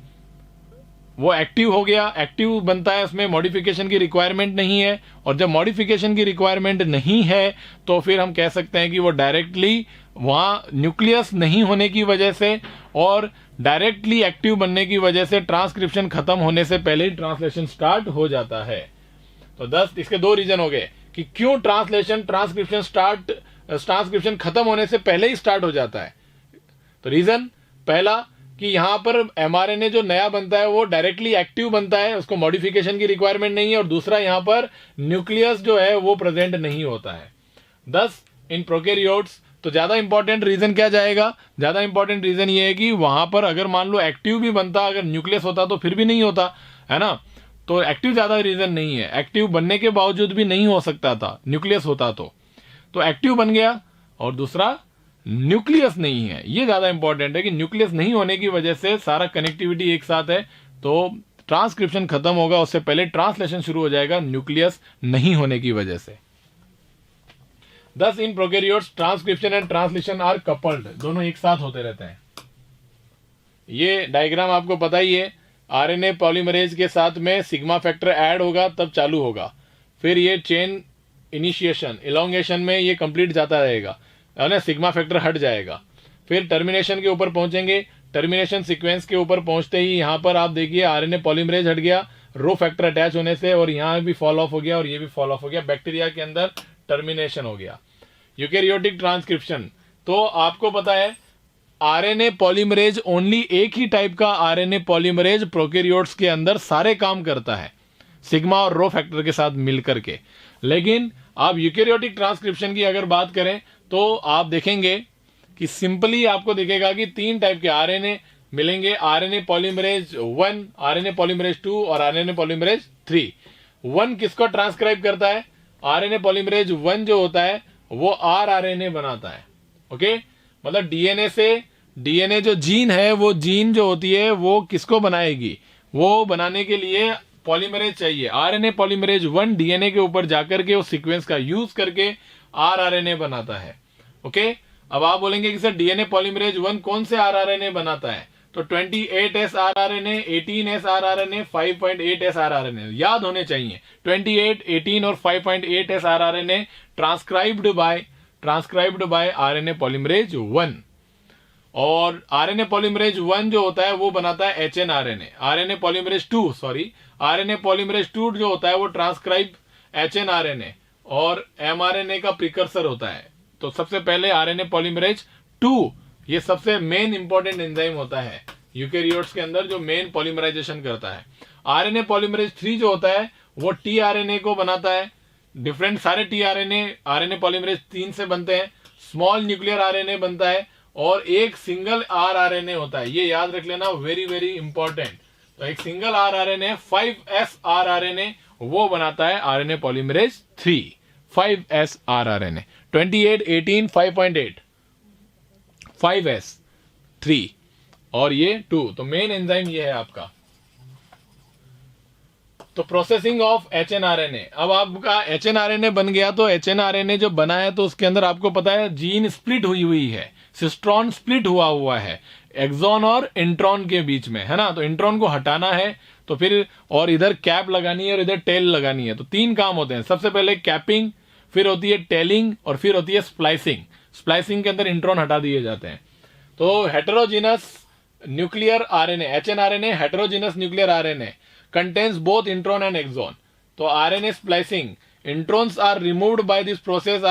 वो एक्टिव हो गया, एक्टिव बनता है, उसमें मॉडिफिकेशन की रिक्वायरमेंट नहीं है, और जब मॉडिफिकेशन की रिक्वायरमेंट नहीं है तो फिर हम कह सकते हैं कि वो डायरेक्टली वहां न्यूक्लियस नहीं होने की वजह से और डायरेक्टली एक्टिव बनने की वजह से ट्रांसक्रिप्शन खत्म होने से पहले ही ट्रांसलेशन स्टार्ट हो जाता है। तो 10 इसके 2 रीजन हो गए कि क्यों ट्रांसक्रिप्शन खत्म होने से पहले ही स्टार्ट हो जाता है। तो रीजन पहला कि यहां पर एमआरएनए जो नया बनता है वो डायरेक्टली एक्टिव बनता है, उसको मॉडिफिकेशन की रिक्वायरमेंट नहीं है, और दूसरा यहां पर न्यूक्लियस जो है वो प्रेजेंट नहीं होता है। 10 इन प्रोकैरियोट्स। तो ज्यादा इंपॉर्टेंट रीजन क्या जाएगा? ज्यादा इंपॉर्टेंट रीजन ये है कि वहां पर अगर मान लो एक्टिव भी बनता, अगर न्यूक्लियस होता तो फिर भी नहीं होता, है ना। तो एक्टिव ज्यादा रीजन नहीं है, एक्टिव बनने के बावजूद भी नहीं हो सकता था, न्यूक्लियस होता तो एक्टिव बन गया, और दूसरा न्यूक्लियस नहीं है। ये ज्यादा इंपॉर्टेंट है कि न्यूक्लियस नहीं होने की वजह से सारा कनेक्टिविटी एक साथ है, तो ट्रांसक्रिप्शन खत्म होगा, उससे पहले ट्रांसलेशन शुरू हो जाएगा न्यूक्लियस नहीं होने की वजह से। 10 in prokaryotes transcription and translation are coupled, दोनों एक साथ होते रहते हैं। ये डायग्राम आपको पता ही है, आरएनए पॉलीमरेज के साथ में सिग्मा फैक्टर ऐड होगा तब चालू होगा, फिर ये चेन इनिशिएशन इलोंगेशन में ये कंप्लीट जाता रहेगा, है ना, सिग्मा फैक्टर हट जाएगा, फिर टर्मिनेशन के ऊपर पहुंचेंगे, टर्मिनेशन सीक्वेंस के ऊपर पहुंचते ही यहां पर आप देखिए आरएनए पॉलीमरेज हट गया रो फैक्टर अटैच होने से, और यहां भी फॉल ऑफ हो गया और ये भी फॉल ऑफ हो गया, बैक्टीरिया के अंदर टर्मिनेशन हो गया। यूकैरियोटिक ट्रांसक्रिप्शन, तो आपको पता है आरएनए पॉलीमरेज ओनली एक ही टाइप का आरएनए पॉलीमरेज प्रोकैरियोट्स के अंदर सारे काम करता है सिग्मा और रो फैक्टर के साथ मिलकर के। लेकिन आप यूकैरियोटिक ट्रांसक्रिप्शन की अगर बात करें तो आप देखेंगे कि सिंपली आपको दिखेगा कि 3 टाइप के आरएनए मिलेंगे, आरएनए पॉलीमरेज 1, आरएनए पॉलीमरेज 2 और आरएनए पॉलीमरेज 3। 1 किसको ट्रांसक्राइब करता है? आरएनए पॉलीमरेज 1 जो होता है वो आरआरएनए बनाता है। ओके, मतलब डीएनए से, डीएनए जो जीन है वो जीन जो होती है वो किसको बनाएगी? वो बनाने के लिए पॉलीमरेज चाहिए। आरएनए पॉलीमरेज 1 डीएनए के ऊपर जाकर के उस सीक्वेंस का यूज करके आरआरएनए बनाता है। ओके, अब आप बोलेंगे कि सर डीएनए पॉलीमरेज 1 कौन से आरआरएनए बनाता है? तो 28S rRNA, 18S rRNA, 5.8S rRNA याद होने चाहिए। 28, 18 और 5.8S rRNA transcribed by RNA polymerase 1, और आरएनए पॉलीमरेज 1 जो होता है वो बनाता है एचएनआरएनए। आरएनए पॉलीमरेज 2 जो होता है वो ट्रांसक्राइब एचएनआरएनए और एमआरएनए का प्रिकर्सर होता है। तो सबसे पहले आरएनए पॉलीमरेज 2 ये सबसे मेन इंपॉर्टेंट एंजाइम होता है यूकैरियोट्स के अंदर, जो मेन पॉलीमराइजेशन करता है। आरएनए पॉलीमरेज 3 जो होता है वो टीआरएनए को बनाता है, डिफरेंट सारे टीआरएनए आरएनए पॉलीमरेज 3 से बनते हैं, स्मॉल न्यूक्लियर आरएनए बनता है और एक सिंगल आरआरएनए होता है, ये याद रख लेना, वेरी वेरी इंपॉर्टेंट। तो एक सिंगल आरआरएनए 5s आरआरएनए वो बनाता है RNA polymerase 3, 5s rRNA 28 18 5.8 5s 3 और ये 2। तो मेन एंजाइम ये है आपका। तो प्रोसेसिंग ऑफ एचएनआरएनए, अब आपका एचएनआरएनए बन गया, तो एचएनआरएनए जो बना है तो उसके अंदर आपको पता है जीन स्प्लिट हुई है, सिस्ट्रॉन स्प्लिट हुआ है एक्सॉन और इंट्रॉन के बीच में, है ना। तो इंट्रॉन को हटाना है तो फिर और इधर कैप लगानी है और इधर टेल लगानी है। तो 3 काम होते हैं, सबसे पहले कैपिंग, फिर होती है टेलिंग और फिर होती है स्प्लाइसिंग। स्प्लाइसिंग के अंदर इंट्रॉन हटा दिए जाते हैं। तो heterogeneous nuclear RNA, hnRNA heterogeneous nuclear RNA contains both intron and exon. So RNA splicing, introns are removed by this process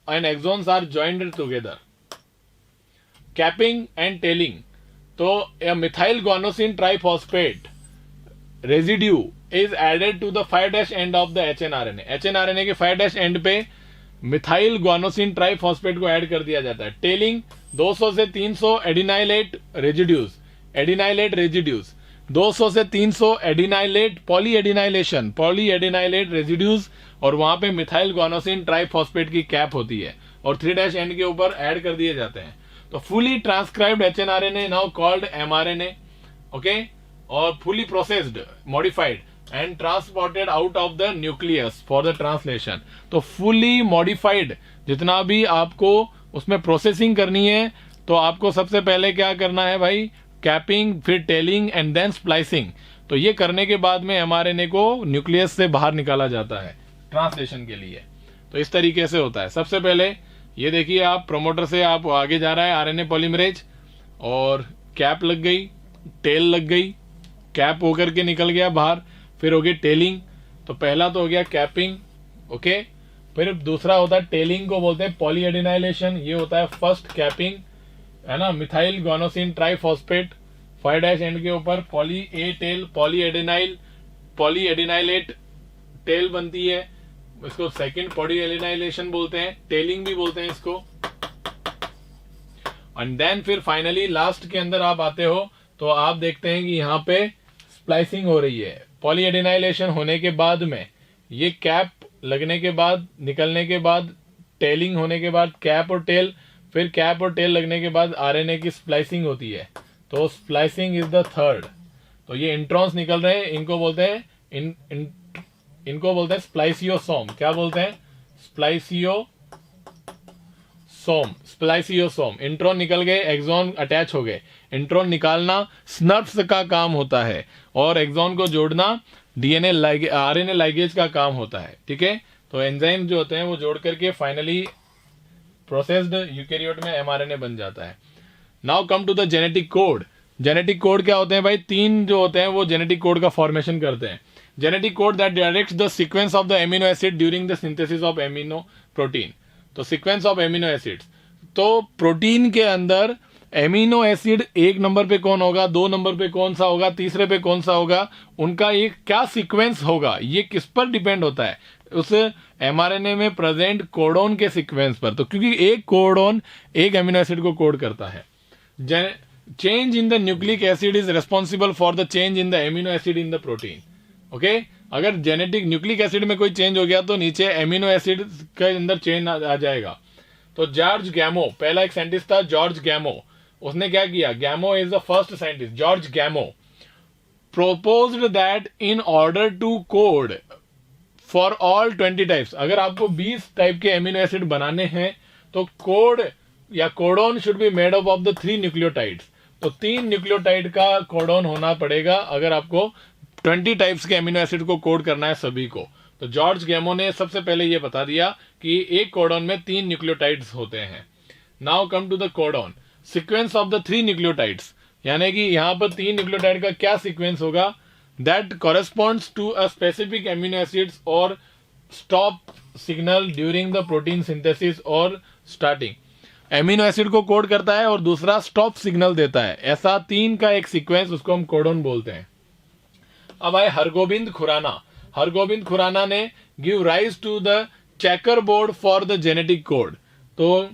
and exons are joined together. Capping and tailing. So a methyl guanosine triphosphate residue is added to the 5' end of the HNRNA. HNRNA के 5' end पे methyl guanosine triphosphate को add कर दिया जाता है। Telling 200 से 300 adenylate residues 200 से 300 adenylate पॉलीएडिनाइलेट residues और वहां पे मिथाइल ग्वानोसिन ट्राइफॉस्फेट की कैप होती है और 3' एंड के ऊपर ऐड कर दिए जाते हैं। तो fully transcribed hnRNA now called mRNA, okay, और fully processed modified and transported out of the nucleus for the translation. तो फुली मॉडिफाइड जितना भी आपको उसमें प्रोसेसिंग करनी है, तो आपको सबसे पहले क्या करना है भाई, कैपिंग, फिर टेलिंग एंड देन स्प्लाइसिंग। तो ये करने के बाद में एमआरएनए को न्यूक्लियस से बाहर निकाला जाता है ट्रांसलेशन के लिए। तो इस तरीके से होता है। सबसे पहले ये देखिए, आप प्रोमोटर से आप आगे जा रहा है आरएनए पॉलीमरेज और कैप लग गई, टेल लग गई, कैप होकर के निकल गया बाहर, फिर हो गई टेलिंग। तो पहला तो हो गया कैपिंग, ओके, फिर दूसरा होता है टेलिंग को बोलते हैं पॉलीएडिनाइलेशन, ये होता है फर्स्ट कैपिंग, है ना। मिथाइल ग्वानोसिन ट्राइफॉस्फेट 5' एंड के ऊपर पॉली ए टेल पॉलीएडिनाइलेट टेल बनती है, इसको सेकंड पॉलीएडिनाइलेशन बोलते हैं, टेलिंग भी बोलते हैं इसको। एंड देन फिर फाइनली लास्ट के अंदर आप आते हो तो आप देखते हैं कि यहाँ पे स्प्लाइसिंग हो रही है। पॉलीएडिनाइलेशन होने के बाद में ये कैप लगने के बाद, निकलने के बाद, टेलिंग होने के बाद कैप और टेल, फिर कैप और टेल लगने के बाद आरएनए की स्प्लाइसिंग होती है। तो स्प्लाइसिंग इज द थर्ड। तो ये इंट्रॉन्स निकल रहे हैं, इनको बोलते हैं इनको बोलते हैं स्प्लाइसियोसोम। क्या बोलते हैं? स्प्लाइसियोसोम। इंट्रॉन निकल गए, एक्सॉन अटैच हो गए। इंट्रॉन निकालना स्नर्प्स का काम होता है और एक्सॉन को जोड़ना डीएनए आरएनए लाइगेज का काम होता है, ठीक है। तो एंजाइम जो होते हैं वो जोड़ करके फाइनली प्रोसेस्ड यूकेरियोट में एमआरएनए बन जाता है। Now come to the genetic code. Genetic code क्या होते हैं भाई? 3 जो होते हैं वो जेनेटिक कोड का फॉर्मेशन करते हैं। Genetic code that directs the sequence of the amino acid during the synthesis of amino protein. तो सीक्वेंस ऑफ एमिनो एसिड्स, तो प्रोटीन के अंदर एमिनो एसिड 1 नंबर पे कौन होगा, 2 नंबर पे कौन सा होगा, तीसरे पे कौन सा होगा, उनका ये क्या सीक्वेंस होगा, ये किस पर डिपेंड होता है? उस एमआरएनए में प्रेजेंट कोडोन के सीक्वेंस पर। तो क्योंकि एक कोडोन एक एमिनो एसिड को कोड करता है। Change in the nucleic acid is responsible for the change in the amino acid in the protein, okay. अगर जेनेटिक न्यूक्लिक एसिड में कोई चेंज हो गया तो नीचे एमिनो एसिड के अंदर चेंज आ जाएगा। तो जॉर्ज गैमो, पहला एक साइंटिस्ट था जॉर्ज गैमो, उसने क्या किया? Gamow is the first scientist, George Gamow proposed that in order to code for all 20 types, अगर आपको 20 टाइप के एमिनो एसिड बनाने हैं तो कोड या codon should be made up of the 3 nucleotides. तो 3 न्यूक्लियोटाइड का कोडोन होना पड़ेगा अगर आपको 20 टाइप्स के एमिनो एसिड को कोड करना है सभी को। तो जॉर्ज गैमो ने सबसे पहले ये बता दिया कि एक कोडोन में 3 न्यूक्लियोटाइड्स होते हैं। Now come to the codon, sequence of the 3 nucleotides, यानी कि यहां पर 3 न्यूक्लियोटाइड का क्या सीक्वेंस होगा? That corresponds to a specific amino acids और stop signal during the protein synthesis और स्टार्टिंग। एमिनो एसिड को कोड करता है और दूसरा स्टॉप सिग्नल देता है। ऐसा 3 का एक सीक्वेंस, उसको हम कोडोन बोलते हैं। अब आए हरगोबिंद खुराना। हरगोबिंद खुराना ने give rise to the checker board for the genetic code. तो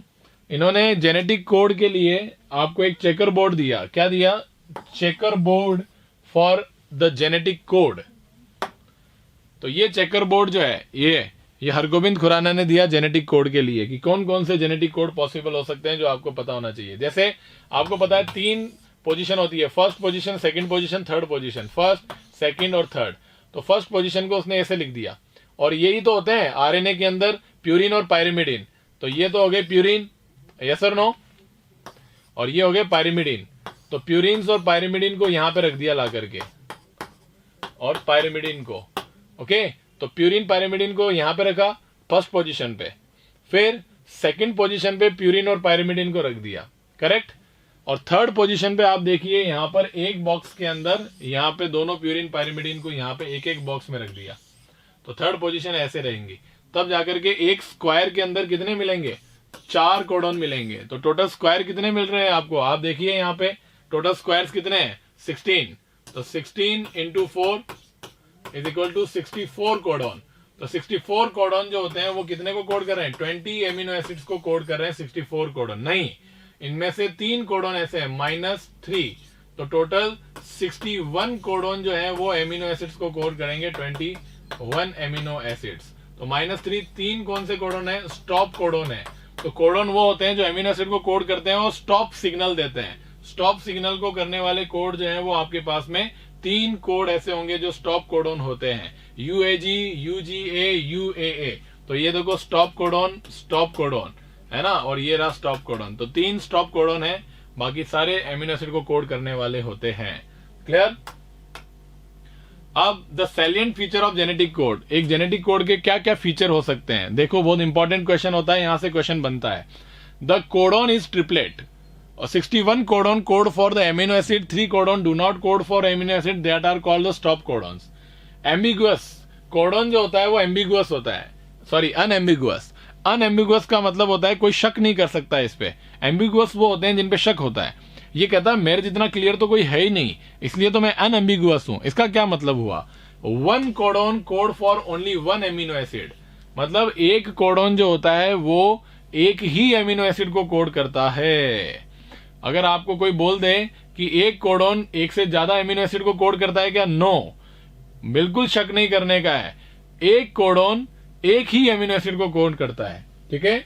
इन्होंने जेनेटिक कोड के लिए आपको एक चेकर बोर्ड दिया। क्या दिया? Checker board for the genetic code. तो ये चेकर बोर्ड जो है ये हरगोविंद खुराना ने दिया जेनेटिक कोड के लिए कि कौन कौन से जेनेटिक कोड पॉसिबल हो सकते हैं जो आपको पता होना चाहिए। जैसे आपको पता है 3 पोजीशन होती है, first position, second position, third position, first, second और थर्ड। तो फर्स्ट पोजीशन को उसने ऐसे लिख दिया, और यही तो होते हैं आरएनए के अंदर, प्यूरिन और पायरिमिडिन। तो ये तो हो गए प्यूरिन, यस और नो, और ये हो गए पायरिमिडिन। तो प्यूरिन्स और पायरिमिडिन को यहां पे रख दिया ला करके, और पायरिमिडिन को, ओके। तो प्यूरिन पायरिमिडिन को यहां पे रखा फर्स्ट पोजीशन पे, फिर सेकंड पोजीशन पे प्यूरिन और पायरिमिडिन को रख दिया, करेक्ट। और थर्ड पोजीशन पे आप देखिए यहां पर एक बॉक्स के अंदर यहां पे दोनों प्यूरिन पायरिमिडिन को यहां पे एक एक बॉक्स में रख दिया। तो थर्ड पोजीशन ऐसे रहेंगी। तब जाकर के एक स्क्वायर के अंदर कितने मिलेंगे? 4 कोडॉन मिलेंगे। तो टोटल स्क्वायर कितने मिल रहे हैं आपको? आप देखिए यहाँ पे टोटल स्क्वायर्स कितने हैं? 16। तो 16 into 4 is equal to 64 codon. तो 64 कोडॉन जो होते हैं वो कितने को कोड कर रहे हैं? 20 एमिनो एसिड्स को कोड कर रहे हैं 64 कोडॉन। नहीं, इनमें से 3 कोडॉन ऐसे हैं -3। तो टोटल 61 कोडॉन जो है वो एमिनो एसिड्स को कोड करेंगे 21 एमिनो एसिड्स। तो -3 3 कौन से कोडॉन है? स्टॉप कोडॉन है। तो कोडॉन वो होते हैं जो एमिनो एसिड को कोड करते हैं और स्टॉप सिग्नल देते हैं। स्टॉप सिग्नल को करने वाले कोड जो है वो आपके पास में 3 कोड ऐसे होंगे जो स्टॉप कोडॉन होते हैं, UAG, UGA, UAA। तो ये देखो स्टॉप कोडॉन है ना, और ये रहा स्टॉप कोडॉन। तो 3 स्टॉप कोडॉन है, बाकी सारे एमिनो एसिड को कोड करने वाले होते हैं। क्लियर? अब the salient feature of genetic code. एक जेनेटिक कोड के क्या क्या फीचर हो सकते हैं? देखो बहुत इंपॉर्टेंट क्वेश्चन होता है, यहां से क्वेश्चन बनता है। द कोडॉन इज ट्रिपलेट, और 61 codon code for the amino acid, 3 codon do not code for amino acid, that are called the stop codons. Ambiguous codon जो होता है वो एम्बिगुअस होता है, सॉरी अनएम्बिगुअस। अनएम्बिगुअस का मतलब होता है कोई शक नहीं कर सकता इस पे। एम्बिगुअस वो होते हैं जिन पे शक होता है। ये कहता है मेरे जितना क्लियर तो कोई है ही नहीं, इसलिए तो मैं अनएम्बिगुअस हूं। इसका क्या मतलब हुआ? 1 codon code for only 1 amino acid, मतलब एक कोडॉन जो होता है वो एक ही एमिनो एसिड को कोड करता है। अगर आपको कोई बोल दे कि एक कोडॉन एक से ज्यादा एमिनो एसिड को कोड करता है क्या? नो, बिल्कुल शक नहीं करने का है। एक कोडॉन एक ही एमिनो एसिड को कोड करता है, ठीक है।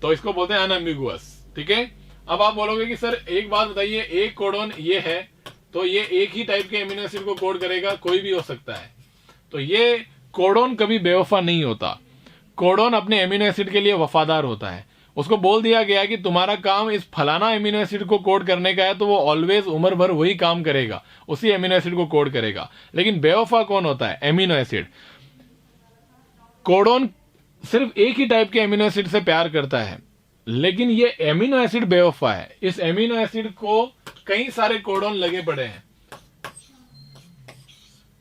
तो इसको बोलते हैं अनएम्बिगुअस, ठीक है। अब आप बोलोगे कि सर एक बात बताइए, एक कोडॉन ये है तो ये एक ही टाइप के एमिनो एसिड को कोड करेगा? कोई भी हो सकता है। तो ये कोडॉन कभी बेवफा नहीं होता। कोडॉन अपने एमिनो एसिड के लिए वफादार होता है। उसको बोल दिया गया कि तुम्हारा काम इस फलाना एमिनो एसिड को कोड करने का है, तो वो ऑलवेज उम्र भर वही काम करेगा, उसी एमिनो एसिड को कोड करेगा। लेकिन बेवफा कौन होता है? Amino acid. कोडॉन सिर्फ एक ही टाइप के एमिनो एसिड से प्यार करता है, लेकिन ये एमिनो एसिड बेवफा है। इस एमिनो एसिड को कई सारे कोडॉन लगे पड़े हैं।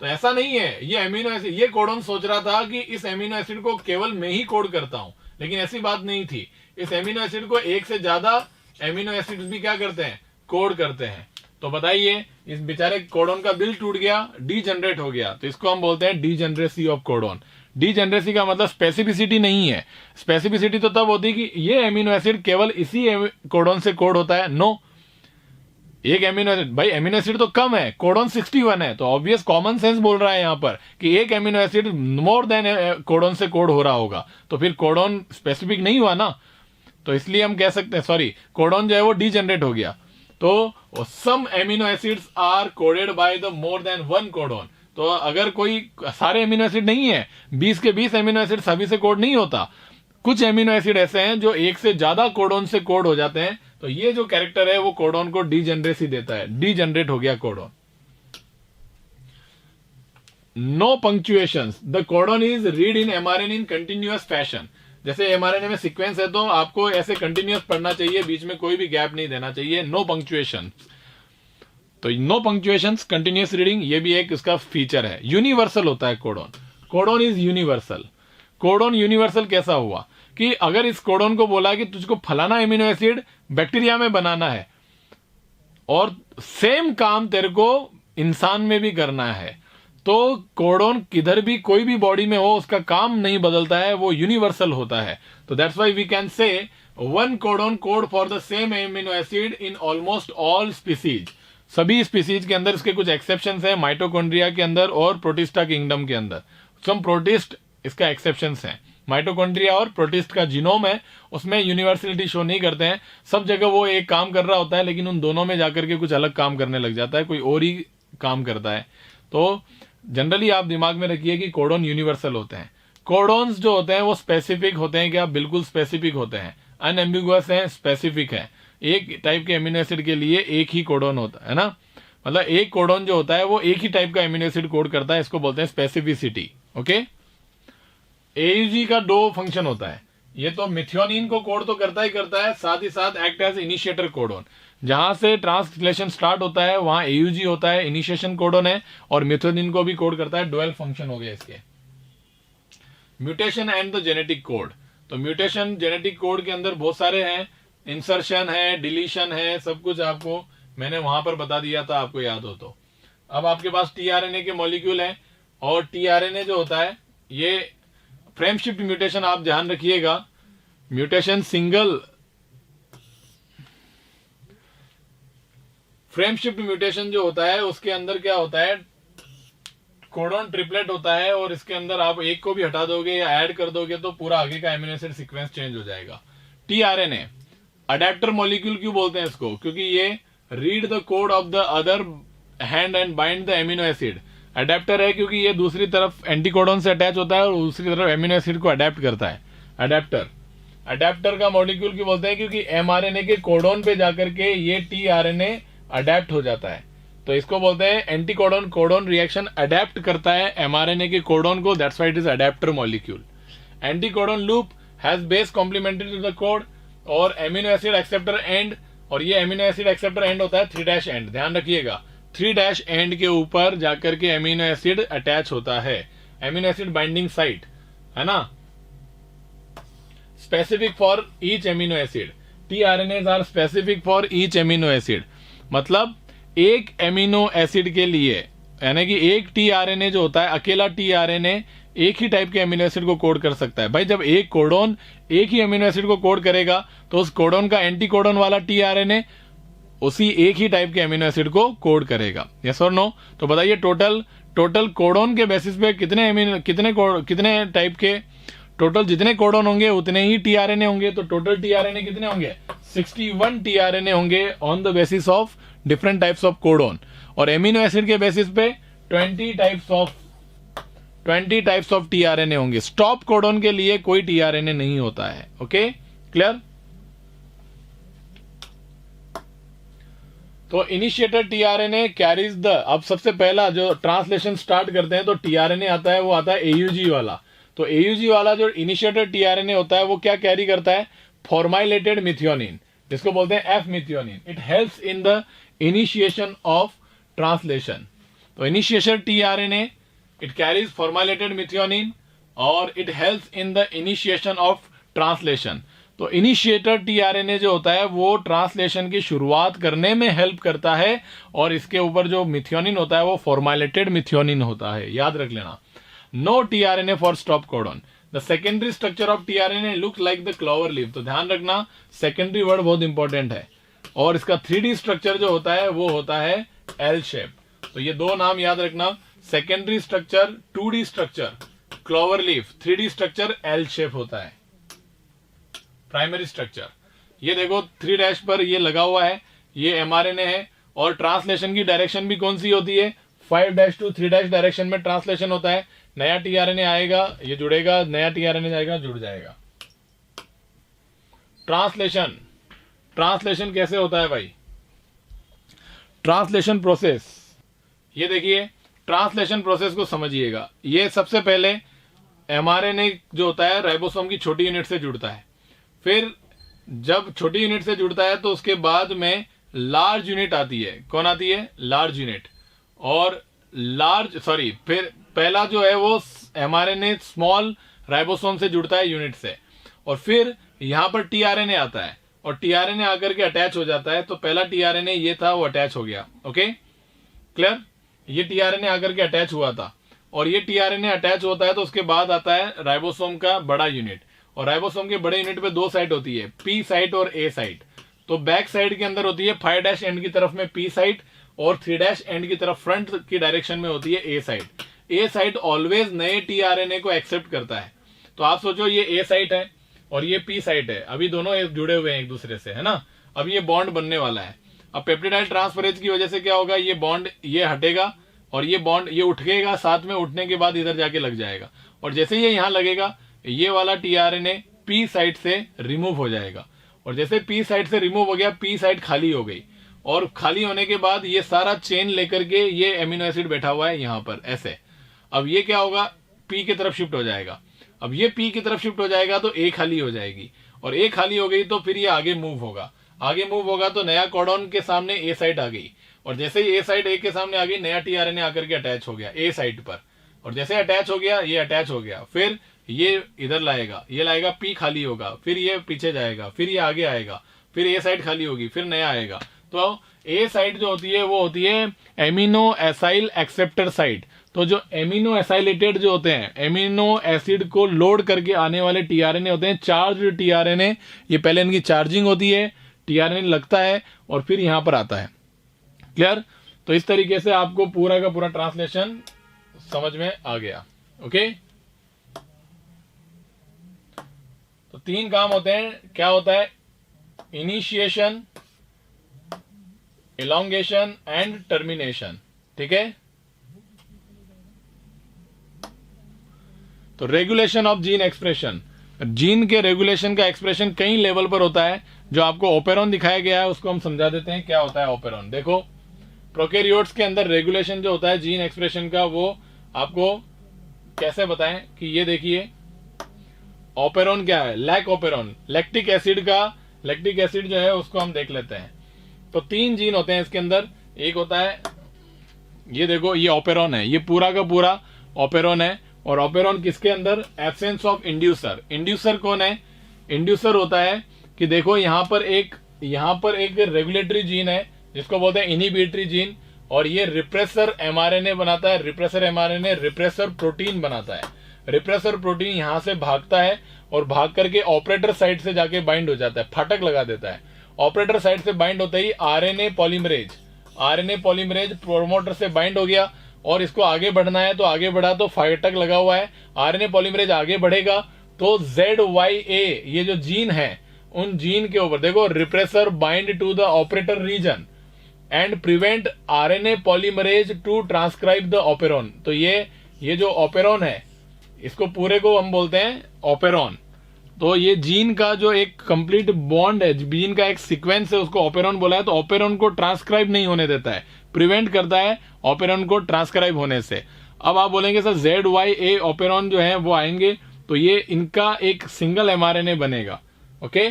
तो ऐसा नहीं है ये एमिनो एसिड, ये कोडॉन सोच रहा था कि इस एमिनो एसिड को केवल मैं ही कोड करता हूं, लेकिन ऐसी बात नहीं थी। इस एमिनो एसिड को एक से ज्यादा एमिनो एसिड भी क्या करते हैं? कोड करते हैं। तो बताइए, इस बेचारे कोडॉन का दिल टूट गया, डीजनरेट हो गया, तो इसको हम बोलते हैं डीजनरेसी ऑफ कोडॉन। डीजनरेसी का मतलब स्पेसिफिसिटी नहीं है। स्पेसिफिसिटी तो तब होती है कि ये एमिनो एसिड केवल इसी कोडॉन से कोड होता है। नो, एक एमिनो एसिड, भाई एमिनो एसिड तो कम है, कोडॉन 61 है, तो ऑब्वियस कॉमन सेंस बोल रहा है यहां पर कि एक amino acid more than codon से कोड हो रहा होगा, तो फिर कोडॉन स्पेसिफिक नहीं हुआ ना। तो इसलिए हम कह सकते हैं, सॉरी, कोडॉन जो है वो डीजनरेट हो गया। तो some amino acids are coded by the more than 1 codon. तो अगर कोई सारे एमिनो एसिड नहीं है, 20 के 20 एमिनो एसिड सभी से कोड नहीं होता। कुछ एमिनो एसिड ऐसे हैं जो एक से ज्यादा कोडॉन से कोड हो जाते हैं। तो ये जो कैरेक्टर है वो कोडॉन को डीजनरेसी देता है, डीजनरेट हो गया codon. No punctuations, the codon is read in mRNA in continuous fashion. जैसे एमआरएनए में सीक्वेंस है तो आपको ऐसे कंटिन्यूअस पढ़ना चाहिए, बीच में कोई भी गैप नहीं देना चाहिए। नो पंक्चुएशन, तो नो पंक्चुएशंस, कंटिन्यूअस रीडिंग, ये भी एक इसका फीचर है। यूनिवर्सल होता है codon. Codon is universal. Codon universal कैसा हुआ कि अगर इस कोडॉन को बोला कि तुझको फलाना एमिनो एसिड बैक्टीरिया में बनाना है और सेम काम तेरे को इंसान में भी करना है, तो कोडोन किधर भी कोई भी बॉडी में हो उसका काम नहीं बदलता है, वो यूनिवर्सल होता है। तो that's why we can say one codon code for the same amino acid in almost all species. सभी स्पीसीज के अंदर इसके कुछ एक्सेप्शंस हैं, माइटोकॉन्ड्रिया के अंदर और प्रोटिस्टा किंगडम के अंदर। सम प्रोटिस्ट इसका एक्सेप्शंस हैं। माइटोकॉन्ड्रिया और प्रोटिस्ट का जीनोम है, उसमें यूनिवर्सलिटी शो नहीं करते हैं, सब जगह वो एक काम कर रहा होता है, लेकिन उन दोनों में जाकर के कुछ अलग काम करने लग जाता है, कोई और ही काम करता है। तो जनरली आप दिमाग में रखिए कि कोडोन यूनिवर्सल होते हैं। कोडोन्स जो होते हैं वो स्पेसिफिक होते हैं, क्या बिल्कुल स्पेसिफिक होते हैं, अनएम्बिगुअस हैं, स्पेसिफिक है। एक टाइप के एमिनो एसिड के लिए एक ही कोडोन होता है ना, मतलब एक कोडोन जो होता है वो एक ही टाइप का एमिनो एसिड कोड करता है, इसको बोलते हैं स्पेसिफिसिटी। ओके, एयूजी का दो फंक्शन होता है, ये तो मिथियोनिन को कोड तो करता ही करता है, साथ ही साथ एक्ट एज इनिशिएटर कोडोन। जहां से ट्रांसलेशन स्टार्ट होता है वहां एयूजी होता है, इनिशिएशन कोडोन है, और मिथियोनिन को भी कोड करता है। डुअल फंक्शन हो गया इसके। Mutation and the genetic code, तो म्यूटेशन जेनेटिक कोड के अंदर बहुत सारे हैं, इंसर्शन है, डिलीशन है, सब कुछ आपको मैंने वहां पर बता दिया था, आपको याद हो तो। अब आपके पास टीआरएनए के मॉलिक्यूल हैं, और टीआरएनए जो होता है ये फ्रेम शिफ्ट म्यूटेशन आप ध्यान रखिएगा। Mutation single frame shift mutation जो होता है उसके अंदर क्या होता है, कोडोन ट्रिपलेट होता है, और इसके अंदर आप एक को भी हटा दोगे या ऐड कर दोगे तो पूरा आगे का एमिनो एसिड सीक्वेंस चेंज हो जाएगा। टीआरएनए अडेप्टर मॉलिक्यूल क्यों बोलते हैं इसको, क्योंकि ये read the code of the other hand and bind the amino acid. Adapter है क्योंकि ये दूसरी तरफ एंटीकोडोन से अटैच होता है और दूसरी तरफ एमिनो एसिड को अडेप्ट करता है। अडेप्टर का मॉलिक्यूल क्यों बोलते हैं, क्योंकि एमआरएनए के कोडोन पे जाकर के ये टीआरएनए अडेप्ट हो जाता है, तो इसको बोलते हैं एंटीकोडोन कोडोन रिएक्शन अडेप्ट करता है एमआरएनए के कोडोन को, that's why it is adapter molecule. Anticodon loop has base complementary to the code और एमिनो एसिड एक्सेप्टर एंड, और ये एमिनो एसिड एक्सेप्टर एंड होता है 3' एंड, ध्यान रखिएगा 3' एंड के ऊपर जाकर के एमिनो एसिड अटैच होता है, एमिनो एसिड बाइंडिंग साइट है ना। Specific for each amino acid, tRNAs are specific for each amino acid, मतलब एक एमिनो एसिड के लिए, यानी कि एक टीआरएनए जो होता है, अकेला टीआरएनए एक ही टाइप के एमिनो एसिड को कोड कर सकता है। भाई जब एक कोडोन एक ही एमिनो एसिड को कोड करेगा तो उस कोडोन का एंटीकोडोन वाला टीआरएनए उसी एक ही टाइप के एमिनो एसिड को कोड करेगा, यस और नो। तो बताइए टोटल कोडोन के बेसिस पे कितने टाइप के, टोटल जितने कोडोन होंगे उतने ही टीआरएनए होंगे, तो टोटल टीआरएनए कितने होंगे, 61 टीआरएनए होंगे on the basis of different types of codon, और एमिनो एसिड के बेसिस पे 20 टाइप्स ऑफ टीआरएनए होंगे। स्टॉप कोडोन के लिए कोई टीआरएनए नहीं होता है। Okay, clear. तो इनिशिएटर टीआरएनए कैरीज द, अब सबसे पहला जो ट्रांसलेशन स्टार्ट करते हैं तो टीआरएनए आता है, वो आता है एयूजी वाला। तो एयूजी वाला जो इनिशिएटर टीआरएनए होता है वो क्या कैरी करता है, फॉर्माइलेटेड मिथियोनिन, जिसको बोलते हैं F methionine. It helps in the initiation of translation. तो initiation tRNA it carries formylated methionine और it helps in the initiation of translation. तो इनिशिएटर टीआरएनए जो होता है वो ट्रांसलेशन की शुरुआत करने में हेल्प करता है, और इसके ऊपर जो मिथियोनिन होता है वो फॉर्माइलेटेड मिथियोनिन होता है, याद रख लेना। No tRNA for stop codon. The secondary structure of tRNA look like the clover leaf. तो ध्यान रखना सेकेंडरी वर्ड बहुत इंपॉर्टेंट है, और इसका 3D स्ट्रक्चर जो होता है वो होता है एल शेप। तो ये दो नाम याद रखना, secondary structure 2D structure clover leaf, 3D structure L shape होता है। प्राइमरी स्ट्रक्चर ये देखो 3' पर ये लगा हुआ है, ये एमआरएनए है, और ट्रांसलेशन की डायरेक्शन भी कौन सी होती है, 5' to 3' डायरेक्शन में ट्रांसलेशन होता है। नया टीआरएनए आएगा ये जुड़ेगा, नया टीआरएनए जाएगा जुड़ जाएगा। ट्रांसलेशन कैसे होता है भाई, ट्रांसलेशन प्रोसेस, ये देखिए ट्रांसलेशन प्रोसेस को समझिएगा। ये सबसे पहले एमआरएनए जो होता है राइबोसोम की छोटी यूनिट से जुड़ता है, फिर जब छोटी यूनिट से जुड़ता है तो उसके बाद में लार्ज यूनिट आती है। कौन आती है, लार्ज यूनिट। और फिर पहला जो है वो एमआरएनए स्मॉल राइबोसोम से जुड़ता है यूनिट से, और फिर यहां पर टीआरएनए आता है, और टीआरएनए आकर के अटैच हो जाता है। तो पहला टीआरएनए ये था वो अटैच हो गया। Okay, clear. ये टीआरएनए आकर के अटैच हुआ था, और ये टीआरएनए अटैच होता है तो उसके बाद आता है राइबोसोम का बड़ा यूनिट, और राइबोसोम के बड़े यूनिट पे 2 साइट होती है, पी साइट और ए साइट। तो बैक साइड के अंदर होती है 5' एंड की तरफ में पी साइट, और 3' एंड की तरफ फ्रंट की डायरेक्शन में होती है ए साइट। ए साइट ऑलवेज नए टीआरएनए को एक्सेप्ट करता है। तो आप सोचो ये ए साइट है और ये पी साइट है, अभी दोनों जुड़े हुए हैं एक दूसरे से, है ना। अब ये बॉन्ड बनने वाला है। अब पेप्टिडाइल ट्रांसफरेज की वजह से क्या होगा, ये बॉन्ड ये हटेगा और ये बॉन्ड ये उठेगा, साथ में उठने के बाद इधर जाके लग जाएगा, और जैसे ये यहां लगेगा ये वाला टीआरएनए पी साइट से रिमूव हो जाएगा, और जैसे पी साइट से रिमूव हो गया, पी साइट खाली हो गई, और खाली होने के बाद ये सारा चेन लेकर के ये एमिनो एसिड बैठा हुआ है यहां पर ऐसे। अब ये क्या होगा, पी की तरफ शिफ्ट हो जाएगा। अब ये पी की तरफ शिफ्ट हो जाएगा तो ए खाली हो जाएगी, और ए खाली हो गई तो फिर ये आगे मूव होगा। आगे मूव होगा तो नया कोडॉन के सामने ए साइट आ गई, और जैसे ही ए साइट ए के सामने आ गई, नया टीआरएनए आकर के अटैच हो गया ए साइट पर, और जैसे अटैच हो गया, ये अटैच हो गया, फिर ये इधर लाएगा, ये लाएगा, पी खाली होगा, फिर ये पीछे जाएगा, फिर ये आगे आएगा, फिर ए साइट खाली होगी, फिर नया आएगा। तो ए साइट जो होती है वो होती है एमिनो एसाइल एक्सेप्टर साइट। तो जो एमिनो एसाइलेटेड जो होते हैं, एमिनो एसिड को लोड करके आने वाले टीआरएनए होते हैं, चार्ज टीआरएनए, ये पहले इनकी चार्जिंग होती है, टीआरएनए लगता है और फिर यहां पर आता है। क्लियर? तो इस तरीके से आपको पूरा का पूरा ट्रांसलेशन समझ में आ गया। ओके, तो 3 काम होते हैं। क्या होता है? Initiation, elongation and termination. ठीक है। तो regulation of gene expression, gene के रेगुलेशन का एक्सप्रेशन कई लेवल पर होता है। जो आपको ओपेरॉन दिखाया गया है उसको हम समझा देते हैं क्या होता है ओपेरॉन। देखो, प्रोकैरियोट्स के अंदर रेगुलेशन जो होता है जीन एक्सप्रेशन का, वो आपको कैसे बताएं कि ये देखिए ओपेरॉन क्या है, लैक ओपेरॉन, लैक्टिक एसिड का, लैक्टिक एसिड जो है उसको हम देख लेते हैं। तो 3 जीन होते हैं इसके अंदर। एक होता है, ये देखो, ये ओपेरॉन है, ये पूरा का पूरा ओपेरॉन है। और ओपेरॉन किसके अंदर? Absence of inducer. इंड्यूसर कौन है? इंड्यूसर होता है कि देखो यहां पर एक रेगुलेटरी जीन है जिसको बोलते हैं इनहिबिटरी जीन, और ये रिप्रेसर एमआरएनए बनाता है। रिप्रेसर एमआरएनए रिप्रेसर प्रोटीन बनाता है। रिप्रेसर प्रोटीन यहां से भागता है और भाग करके ऑपरेटर साइट से जाके बाइंड हो जाता है, फाटक लगा देता है। ऑपरेटर साइट से बाइंड होते ही आरएनए पॉलीमरेज प्रोमोटर से बाइंड हो गया, और इसको आगे बढ़ना है तो आगे बढ़ा, तो फाटक लगा हुआ है। आरएनए पॉलीमरेज आगे बढ़ेगा तो ZYA ये जो जीन है, उन जीन के ऊपर देखो, repressor bind to the operator region and prevent RNA polymerase to transcribe the operon. तो ये जो ओपेरॉन है, इसको पूरे को हम बोलते हैं ओपेरॉन। तो ये जीन का जो एक कंप्लीट बॉन्ड है, जीन का एक सीक्वेंस है, उसको ओपेरॉन बोला है। तो ओपेरॉन को ट्रांसक्राइब नहीं होने देता है, प्रिवेंट करता है ओपेरॉन को ट्रांसक्राइब होने से। अब आप बोलेंगे सर ZYA ओपेरॉन जो है वो आएंगे, तो ये इनका एक सिंगल एमआरएनए बनेगा। ओके,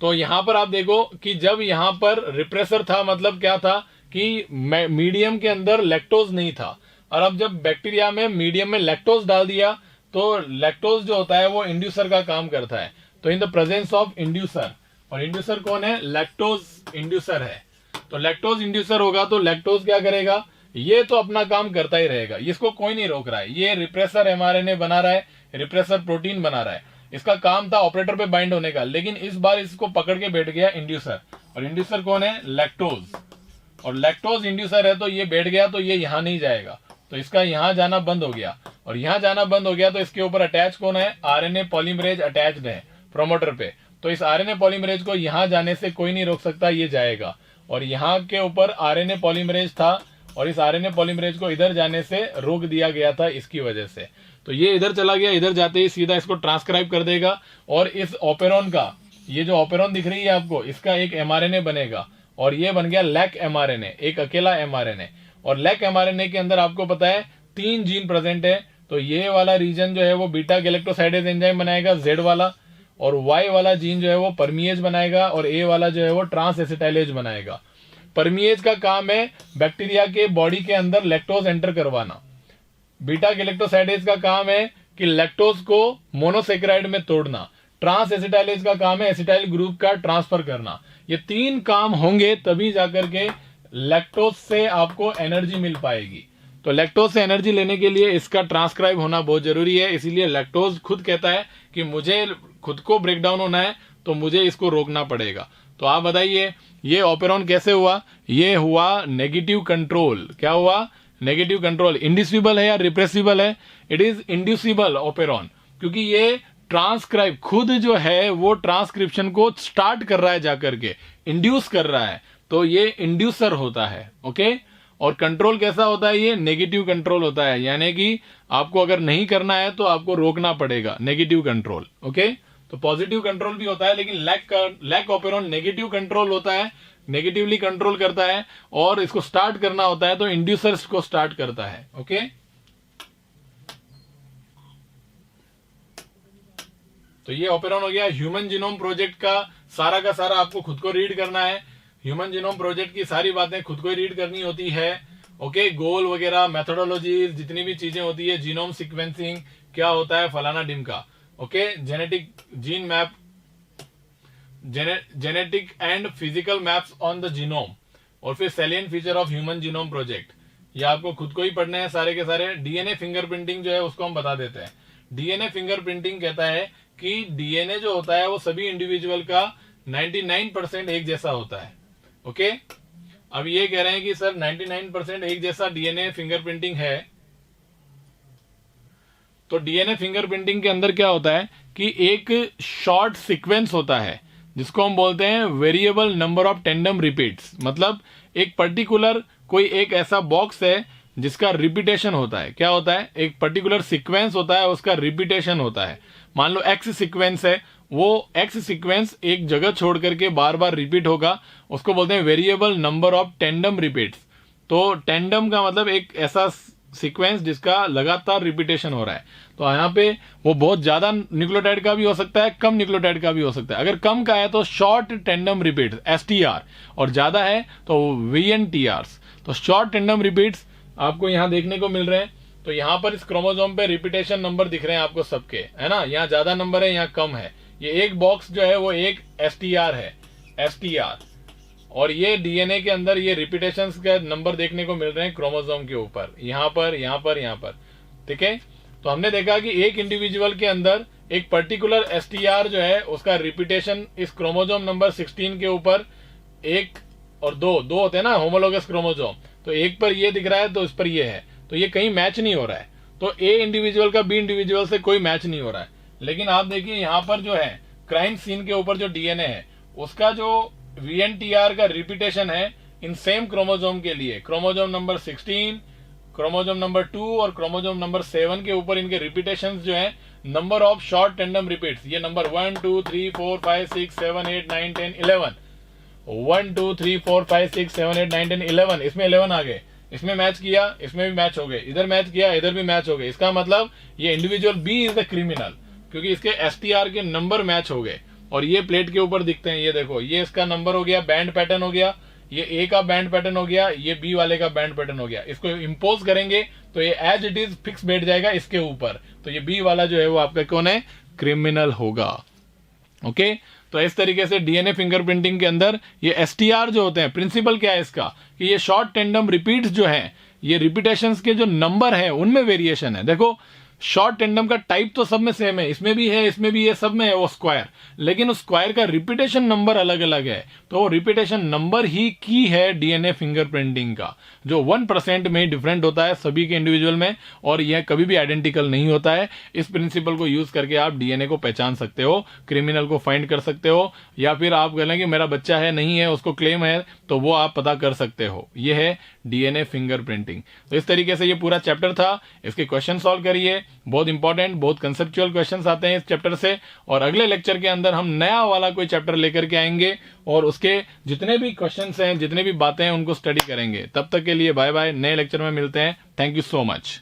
तो यहां पर आप देखो कि जब यहां पर रिप्रेसर था, मतलब क्या था कि मीडियम के अंदर लैक्टोज नहीं था, और अब जब बैक्टीरिया में मीडियम में लैक्टोज डाल दिया तो लैक्टोज जो होता है वो इंड्यूसर का काम करता है। तो in the presence of inducer, और इंड्यूसर कौन है? लैक्टोज इंड्यूसर है। तो लैक्टोज इंड्यूसर होगा तो लैक्टोज क्या करेगा? ये तो अपना काम करता ही रहेगा, इसको कोई नहीं रोक रहा है। ये रिप्रेसर एमआरएनए बना रहा है, रिप्रेसर प्रोटीन बना रहा है, इसका काम था ऑपरेटर पे बाइंड होने का, लेकिन इस बार इसको पकड़ के बैठ गया इंड्यूसर। और इंड्यूसर कौन है? लैक्टोज। और लैक्टोज इंड्यूसर है तो ये बैठ गया, तो ये यहां नहीं जाएगा, तो इसका यहां जाना बंद हो गया। और यहां जाना बंद हो गया तो इसके ऊपर अटैच कौन है? आरएनए पॉलीमरेज अटैच्ड है प्रोमोटर पे। तो इस आरएनए पॉलीमरेज को यहां जाने से कोई नहीं रोक सकता, ये जाएगा। और यहां के ऊपर आरएनए पॉलीमरेज था, और इस आरएनए पॉलीमरेज को इधर जाने से रोक दिया गया था इसकी वजह से। तो ये इधर चला गया, इधर जाते ही सीधा इसको ट्रांसक्राइब कर देगा, और इस ओपेरॉन का, ये जो ओपेरॉन दिख रही है आपको, इसका एक एमआरएनए बनेगा, और ये बन गया लैक एमआरएनए, एक अकेला एमआरएनए। और लैक एमआरएनए के अंदर आपको पता है 3 जीन प्रेजेंट है। तो ये वाला रीजन जो है वो बीटा गैलेक्टोसाइडेज एंजाइम बनाएगा, Z वाला, और Y वाला जीन जो है वो परमिएज बनाएगा, और A वाला जो है वो ट्रांस एसिटाइलेज बनाएगा। परमिएज का काम है बैक्टीरिया के बॉडी के अंदर लैक्टोज एंटर करवाना। बीटा गैलेक्टोसाइडेज का काम है कि लैक्टोज को मोनोसेकेराइड में तोड़ना। ट्रांस एसिटाइलेज का काम है एसिटाइल ग्रुप का ट्रांसफर करना। ये 3 काम होंगे तभी जाकर के लैक्टोज से आपको एनर्जी मिल पाएगी। तो लैक्टोज से एनर्जी लेने के लिए इसका ट्रांसक्राइब होना बहुत जरूरी है, इसीलिए लैक्टोज खुद कहता है कि मुझे खुद को ब्रेक डाउन होना है तो मुझे इसको रोकना पड़ेगा। तो आप बताइए ये ऑपेरॉन कैसे हुआ? ये हुआ नेगेटिव कंट्रोल। क्या हुआ? Negative control. इंड्यूसिबल है या रिप्रेसिबल है? इट इज इंड्यूसिबल ऑपेरॉन, क्योंकि ये ट्रांसक्राइब खुद जो है वो ट्रांसक्रिप्शन को स्टार्ट कर रहा है, जाकर के इंड्यूस कर रहा है, तो ये इंड्यूसर होता है। ओके, और कंट्रोल कैसा होता है? ये नेगेटिव कंट्रोल होता है, यानी कि आपको अगर नहीं करना है तो आपको रोकना पड़ेगा, नेगेटिव कंट्रोल। ओके, तो पॉजिटिव कंट्रोल भी होता है, लेकिन लैक ऑपेरॉन नेगेटिव कंट्रोल होता है, नेगेटिवली कंट्रोल करता है, और इसको स्टार्ट करना होता है तो इंड्यूसर्स को स्टार्ट करता है। ओके, तो ये ऑपेरॉन हो गया। ह्यूमन जीनोम प्रोजेक्ट का सारा आपको खुद को रीड करना है। ह्यूमन जीनोम प्रोजेक्ट की सारी बातें खुद को ही रीड करनी होती है। ओके, गोल वगैरह, मेथोडोलॉजी, जितनी भी चीजें होती है, जीनोम सीक्वेंसिंग क्या होता है, फलाना डिमका। Okay, genetic gene map, genetic and physical maps on the genome, और फिर salient feature of human genome project, ये आपको खुद को ही पढ़ने हैं सारे के सारे। डीएनए फिंगरप्रिंटिंग जो है उसको हम बता देते हैं। डीएनए फिंगरप्रिंटिंग कहता है कि डीएनए जो होता है वो सभी इंडिविजुअल का 99% एक जैसा होता है। ओके, अब ये कह रहे हैं कि सर 99% एक जैसा डीएनए फिंगरप्रिंटिंग है, तो डीएनए फिंगरप्रिंटिंग के अंदर क्या होता है कि एक शॉर्ट सीक्वेंस होता है जिसको हम बोलते हैं variable number of tandem repeats. मतलब एक पर्टिकुलर कोई एक ऐसा बॉक्स है जिसका रिपीटेशन होता है। क्या होता है? एक पर्टिकुलर सीक्वेंस होता है, उसका रिपीटेशन होता है। मान लो एक्स सीक्वेंस है, वो एक्स सीक्वेंस एक जगह छोड़ करके बार बार रिपीट होगा, उसको बोलते हैं variable number of tandem repeats. तो टेंडम का मतलब एक ऐसा सीक्वेंस जिसका लगातार रिपीटेशन हो रहा है। तो यहाँ पे वो बहुत ज्यादा न्यूक्लियोटाइड का भी हो सकता है, कम न्यूक्लियोटाइड का भी हो सकता है। अगर कम का है तो शॉर्ट टेंडम रिपीट्स STR, और ज्यादा है तो VNTRs। तो शॉर्ट टेंडम रिपीट्स आपको यहाँ देखने को मिल रहे हैं। तो यहाँ पर इस क्रोमोसोम पे रिपीटेशन नंबर दिख रहे हैं आपको सबके, है ना? यहाँ ज्यादा नंबर है, यहाँ कम है। ये एक बॉक्स जो है वो एक STR है, STR। और ये डीएनए के अंदर ये रिपीटेशंस का नंबर देखने को मिल रहे हैं क्रोमोसोम के ऊपर, यहाँ पर, यहाँ पर, यहाँ पर। ठीक है, तो हमने देखा कि एक इंडिविजुअल के अंदर एक पर्टिकुलर STR जो है उसका रिपीटेशन इस क्रोमोसोम नंबर 16 के ऊपर, एक और दो होते हैं ना होमोलोगस क्रोमोसोम, तो एक पर ये दिख रहा है तो इस पर ये है, तो ये कहीं मैच नहीं हो रहा है। तो ए इंडिविजुअल का बी इंडिविजुअल से कोई मैच नहीं हो रहा है। लेकिन आप देखिए यहाँ पर जो है क्राइम सीन के ऊपर जो डीएनए है उसका जो VNTR का रिपीटेशन है इन सेम क्रोमोसोम के लिए, क्रोमोसोम नंबर 16, क्रोमोसोम नंबर 2 और क्रोमोसोम नंबर 7 के ऊपर इनके रिपीटेशंस जो है, number of short tandem repeats, ये नंबर 1 2 3 4 5 6 7 8 9 10 11, 1 2 3 4 5 6 7 8 9 10 11, इसमें 11 आ गए। इसमें मैच किया, इसमें भी मैच हो गए, इधर मैच किया, इधर भी मैच हो गए। इसका मतलब ये individual B is the criminal, क्योंकि इसके STR के नंबर मैच हो गए। और ये प्लेट के ऊपर दिखते हैं, ये देखो, ये इसका नंबर हो गया, बैंड पैटर्न हो गया, ये ए का बैंड पैटर्न हो गया, ये बी वाले का बैंड पैटर्न हो गया। इसको इंपोज करेंगे तो ये एज इट इज फिक्स बैठ जाएगा इसके ऊपर, तो ये बी वाला जो है वो आपका कौन है? क्रिमिनल होगा। ओके, तो इस तरीके से डीएनए फिंगरप्रिंटिंग के अंदर ये STR जो होते हैं, प्रिंसिपल क्या है इसका कि ये शॉर्ट टेंडम रिपीट्स जो है, ये रिपीटेशंस के जो नंबर है उनमें वेरिएशन है। देखो शॉर्ट टेंडम का टाइप तो सब में सेम है, इसमें भी है, इसमें भी है, सब में है वो स्क्वायर, लेकिन उस स्क्वायर का रिपीटेशन नंबर अलग अलग है। तो रिपीटेशन नंबर ही की है डीएनए फिंगरप्रिंटिंग का, जो 1% में डिफरेंट होता है सभी के इंडिविजुअल में, और यह कभी भी आइडेंटिकल नहीं होता है। इस प्रिंसिपल को यूज करके आप डीएनए को पहचान सकते हो, क्रिमिनल को फाइंड कर सकते हो, या फिर आप कह लें कि मेरा बच्चा है, नहीं है, उसको क्लेम है, तो वो आप पता कर सकते हो। यह है डीएनए फिंगरप्रिंटिंग। तो इस तरीके से ये पूरा चैप्टर था, इसके क्वेश्चन सॉल्व करिए, बहुत इंपॉर्टेंट, बहुत कंसेप्चुअल क्वेश्चंस आते हैं इस चैप्टर से। और अगले लेक्चर के अंदर हम नया वाला कोई चैप्टर लेकर के आएंगे और उसके जितने भी क्वेश्चंस हैं, जितने भी बातें हैं, उनको स्टडी करेंगे। तब तक के लिए बाय बाय, नए लेक्चर में मिलते हैं। Thank you so much.